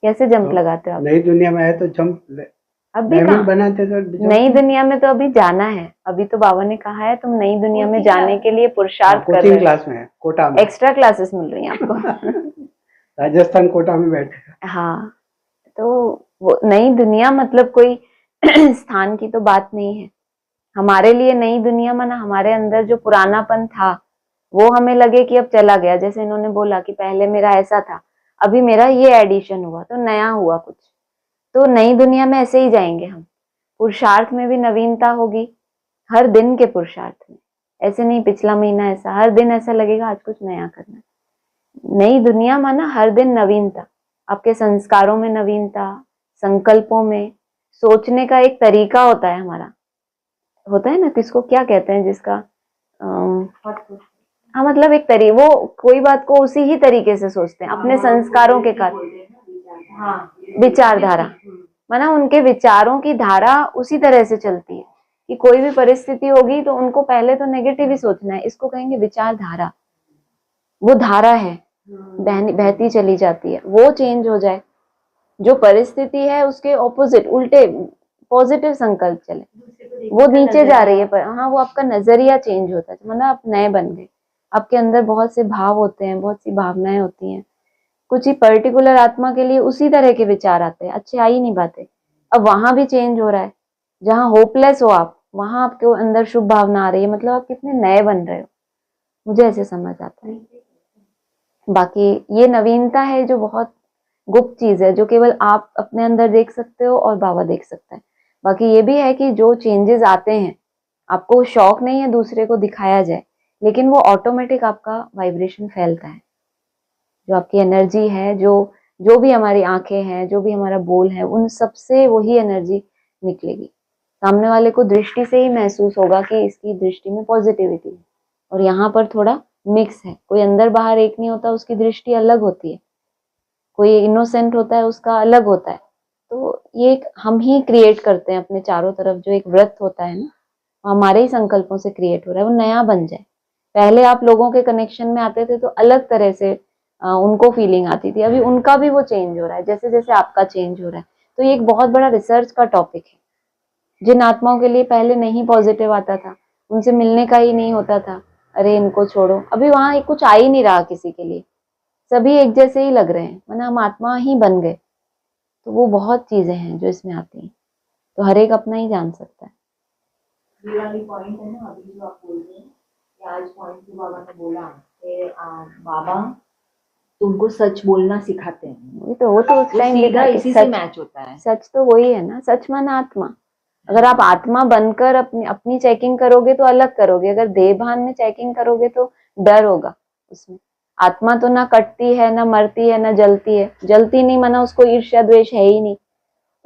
कैसे जंप लगाते हो आप? नई दुनिया में है तो जंप अब भी डायमंड कहाँ, बनाते तो jump नई दुनिया में तो अभी जाना है। अभी तो बाबा ने कहा है तुम नई दुनिया में जाने के लिए पुरुषार्थ कर रहे कोचिंग हो। क्लास में है, कोटा में एक्स्ट्रा क्लासेस मिल रही हैं आपको। राजस्थान कोटा में बैठे। हाँ, तो वो नई दुनिया मतलब कोई स्थान की तो बात नहीं है। हमारे लिए नई दुनिया माना हमारे अंदर जो पुरानापन था वो हमें लगे कि अब चला गया। जैसे इन्होंने बोला कि पहले मेरा ऐसा था, अभी मेरा ये एडिशन हुआ तो नया हुआ कुछ। तो नई दुनिया में ऐसे ही जाएंगे हम। पुरुषार्थ में भी नवीनता होगी, हर दिन के पुरुषार्थ में। ऐसे नहीं पिछला महीना ऐसा, हर दिन ऐसा लगेगा आज कुछ नया करना है। नई दुनिया माना हर दिन नवीनता, आपके संस्कारों में नवीनता, संकल्पों में, सोचने का एक तरीका होता है हमारा, होता है ना, किसको क्या कहते हैं जिसका हाँ मतलब एक तरीका, वो कोई बात को उसी ही तरीके से सोचते हैं अपने संस्कारों के कारण। विचारधारा माना उनके विचारों की धारा उसी तरह से चलती है कि कोई भी परिस्थिति होगी तो उनको पहले तो नेगेटिव ही सोचना है। इसको कहेंगे विचारधारा। वो धारा है, बहती चली जाती है, वो चेंज हो जाए। जो परिस्थिति है उसके ऑपोजिट, उल्टे पॉजिटिव संकल्प चले, वो नीचे जा रही है पर हाँ वो आपका नजरिया चेंज होता है, मतलब आप नए बन गए। आपके अंदर बहुत से भाव होते हैं, बहुत सी भावनाएं होती हैं, कुछ ही पर्टिकुलर आत्मा के लिए उसी तरह के विचार आते हैं, अच्छे आ ही नहीं पाते। अब वहां भी चेंज हो रहा है। जहाँ होपलेस हो आप, वहां आपके अंदर शुभ भावना आ रही है, मतलब आप कितने नए बन रहे हो। मुझे ऐसे समझ आता है। बाकी ये नवीनता है जो बहुत गुप्त चीज है, जो केवल आप अपने अंदर देख सकते हो और बाबा देख सकता है। बाकी ये भी है कि जो चेंजेस आते हैं, आपको शौक नहीं है दूसरे को दिखाया जाए, लेकिन वो ऑटोमेटिक आपका वाइब्रेशन फैलता है। जो आपकी एनर्जी है, जो भी हमारी आंखें हैं, जो भी हमारा बोल है, उन सबसे वही एनर्जी निकलेगी। सामने वाले को दृष्टि से ही महसूस होगा कि इसकी दृष्टि में पॉजिटिविटी है, और यहाँ पर थोड़ा मिक्स है। कोई अंदर बाहर एक नहीं होता, उसकी दृष्टि अलग होती है। कोई इनोसेंट होता है, उसका अलग होता है। तो ये एक हम ही क्रिएट करते हैं अपने चारों तरफ। जो एक व्रत होता है ना, हमारे ही संकल्पों से क्रिएट हो रहा है, वो नया बन जाए। पहले आप लोगों के कनेक्शन में आते थे तो अलग तरह से उनको फीलिंग आती थी, अभी उनका भी वो चेंज हो रहा है जैसे जैसे आपका चेंज हो रहा है। तो ये एक बहुत बड़ा रिसर्च का टॉपिक है। जिन आत्माओं के लिए पहले नहीं पॉजिटिव आता था, उनसे मिलने का ही नहीं होता था, अरे इनको छोड़ो, अभी वहां कुछ आ ही नहीं रहा किसी के लिए, सभी एक जैसे ही लग रहे हैं, वरना हम आत्मा ही बन गए। तो वो बहुत चीजें हैं जो इसमें आती हैं, तो हर एक अपना ही जान सकता है। ये वाली पॉइंट है ना अभी जो आप बोल रहे हैं, कि आज पॉइंट जो बाबा ने बोला कि बाबा तुमको सच बोलना सिखाते हैं, वो तो उस टाइम सीधा इसी से मैच होता है। सच तो वही है ना, सच माना आत्मा। अगर आप आत्मा बनकर अपनी चेकिंग करोगे तो अलग करोगे, अगर देह भान में चेकिंग करोगे तो डर होगा उसमें। आत्मा तो ना कटती है, ना मरती है, ना जलती है। जलती नहीं माना उसको ईर्ष्या द्वेष है ही नहीं।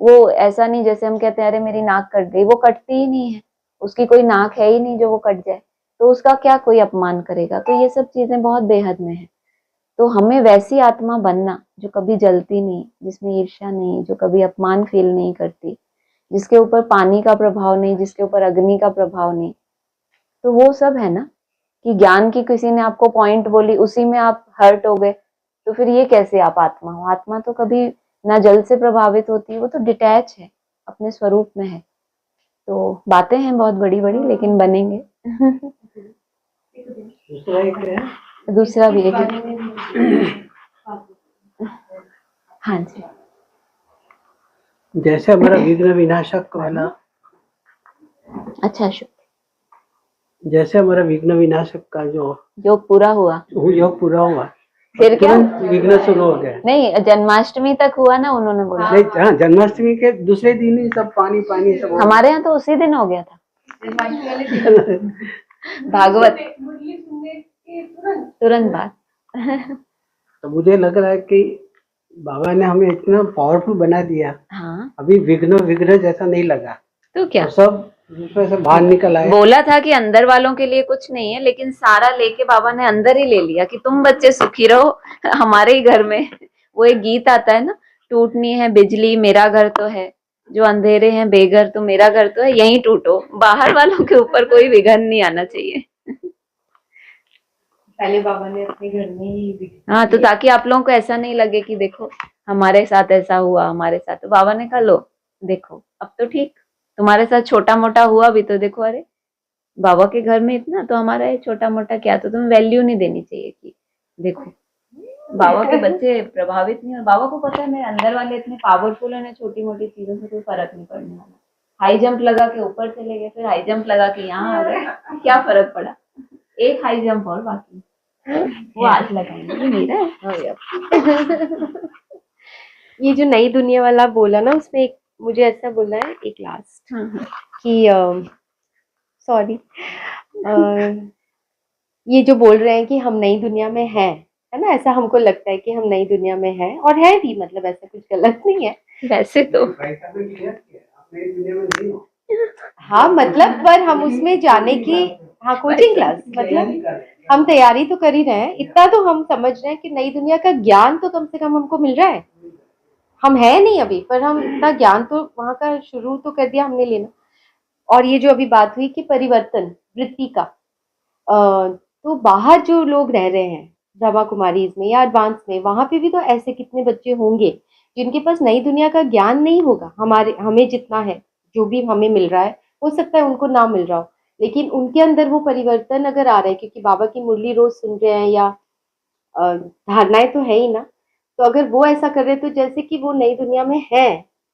वो ऐसा नहीं जैसे हम कहते हैं अरे मेरी नाक कट गई, वो कटती ही नहीं है, उसकी कोई नाक है ही नहीं जो वो कट जाए, तो उसका क्या कोई अपमान करेगा। तो ये सब चीजें बहुत बेहद में है। तो हमें वैसी आत्मा बनना जो कभी जलती नहीं, जिसमें ईर्ष्या नहीं, जो कभी अपमान फील नहीं करती, जिसके ऊपर पानी का प्रभाव नहीं, जिसके ऊपर अग्नि का प्रभाव नहीं। तो वो सब है ना, कि ज्ञान की किसी ने आपको पॉइंट बोली, उसी में आप हर्ट हो गए, तो फिर ये कैसे आप आत्मा हो। आत्मा तो कभी ना जल से प्रभावित होती है, वो तो डिटैच है, अपने स्वरूप में है। तो बातें हैं बहुत बड़ी बड़ी, लेकिन बनेंगे। दूसरा एक है, दूसरा भी एक। हाँ जी। जैसे हमारा विघ्न विनाशक वाला, अच्छा शुभ। जैसे हमारा विघ्न विनाशक का जो योग पूरा हुआ, योग पूरा हुआ, फिर क्या? तुरंत विघ्न शुरू हो गया। नहीं, जन्माष्टमी तक हुआ ना, उन्होंने बोला। नहीं, हाँ, जन्माष्टमी के दूसरे दिन ही सब पानी पानी सब हो गया। हमारे यहाँ तो उसी दिन हो गया था। भागवत तुरंत बाद। तो मुझे लग रहा है कि बाबा ने हमें इतना पावरफुल बना दिया, हाँ, अभी विघ्न विघ्न जैसा नहीं लगा। तो क्या तो सब उसमें से बाहर निकल आए। बोला था कि अंदर वालों के लिए कुछ नहीं है, लेकिन सारा लेके बाबा ने अंदर ही ले लिया कि तुम बच्चे सुखी रहो हमारे ही घर में। वो एक गीत आता है ना, टूटनी है बिजली मेरा घर तो है, जो अंधेरे हैं बेघर तो मेरा घर तो है, यहीं टूटो, बाहर वालों के ऊपर कोई विघन नहीं आना चाहिए। पहले बाबा ने अपने घर में ही हाँ, तो ताकि आप लोगों को ऐसा नहीं लगे कि देखो हमारे साथ ऐसा हुआ, हमारे साथ। तो बाबा ने कहा लो देखो अब तो ठीक, तुम्हारे साथ छोटा मोटा हुआ भी तो देखो, अरे बाबा के घर में इतना, तो हमारा ये छोटा मोटा क्या, तो तुम्हें वैल्यू नहीं देनी चाहिए कि देखो बाबा के बच्चे प्रभावित नहीं हो। बाबा को पता है मेरे अंदर वाले इतने पावरफुल है ना, छोटी मोटी चीजों से कोई फर्क नहीं पड़ने वाला। हाई जंप लगा के ऊपर चले गए, फिर हाई जंप लगा के यहाँ आ गए, क्या फर्क पड़ा? एक हाई जंप और बाकी, वो आज लगाएंगे, ये मेरा है। हो गया। ये जो नई दुनिया वाला बोला ना, उसमें एक मुझे ऐसा बोला है, एक लास्ट कि सॉरी, ये जो बोल रहे हैं कि हम नई दुनिया में हैं, है ना, ऐसा हमको लगता है कि हम नई दुनिया में हैं, और है भी, मतलब ऐसा कुछ गलत नहीं है वैसे तो। हाँ, मतलब पर हम उसमें जाने की, हाँ, कोचिंग क्लास, मतलब हम तैयारी तो कर ही रहे हैं। इतना तो हम समझ रहे हैं कि नई दुनिया का ज्ञान तो कम से कम हमको मिल रहा है। हम है नहीं अभी, पर हम इतना ज्ञान तो वहां का शुरू तो कर दिया हमने लेना। और ये जो अभी बात हुई कि परिवर्तन वृत्ति का, तो बाहर जो लोग रह रहे हैं ब्रह्मा कुमारीज में या एडवांस में, वहां पे भी तो ऐसे कितने बच्चे होंगे जिनके पास नई दुनिया का ज्ञान नहीं होगा, हमें जितना है, जो भी हमें मिल रहा है, हो सकता है उनको ना मिल रहा हो, लेकिन उनके अंदर वो परिवर्तन अगर आ रहा है क्योंकि बाबा की मुरली रोज सुन रहे हैं, या धारणाएं तो है ही ना, तो अगर वो ऐसा कर रहे हैं तो जैसे कि वो नई दुनिया में है,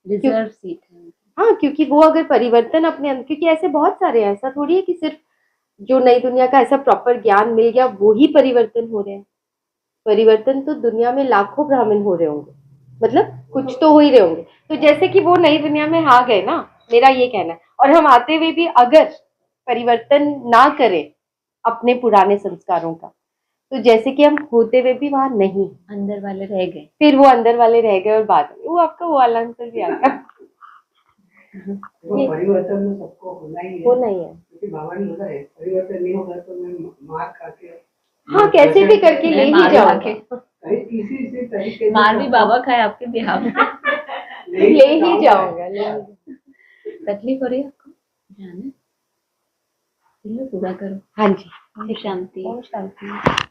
रिजर्व सीट है। हाँ, क्योंकि वो अगर परिवर्तन अपने अंदर, क्योंकि ऐसे बहुत सारे हैं, ऐसा थोड़ी है कि सिर्फ जो नई दुनिया का ऐसा प्रॉपर ज्ञान मिल गया वो ही परिवर्तन हो रहे हैं। परिवर्तन तो दुनिया में लाखों ब्राह्मण हो रहे होंगे, मतलब कुछ तो हो ही रहे होंगे। तो जैसे कि वो नई दुनिया में आ गए ना, मेरा ये कहना है, और हम आते हुए भी अगर परिवर्तन ना करें अपने पुराने संस्कारों का, तो जैसे कि हम होते हुए भी वहां नहीं, अंदर वाले रह गए, फिर वो अंदर वाले रह गए, और बाद में वो आपका वो वाला आंसर भी आ गया। वो परिवर्तन में सबको होना ही है, वो नहीं है, क्योंकि बाबा ने बोला है परिवर्तन नहीं होगा तो मैं मार खा के, हाँ, कैसे भी करके ले ही जाऊंगा, कहीं किसी से तरीके से मार भी बाबा खाए आपके बिहार में। ले ही जाऊंगा, तकलीफ हो रही है आपको, जाना चलो पूरा करो। हाँ जी, ओम शांति। ओम शांति।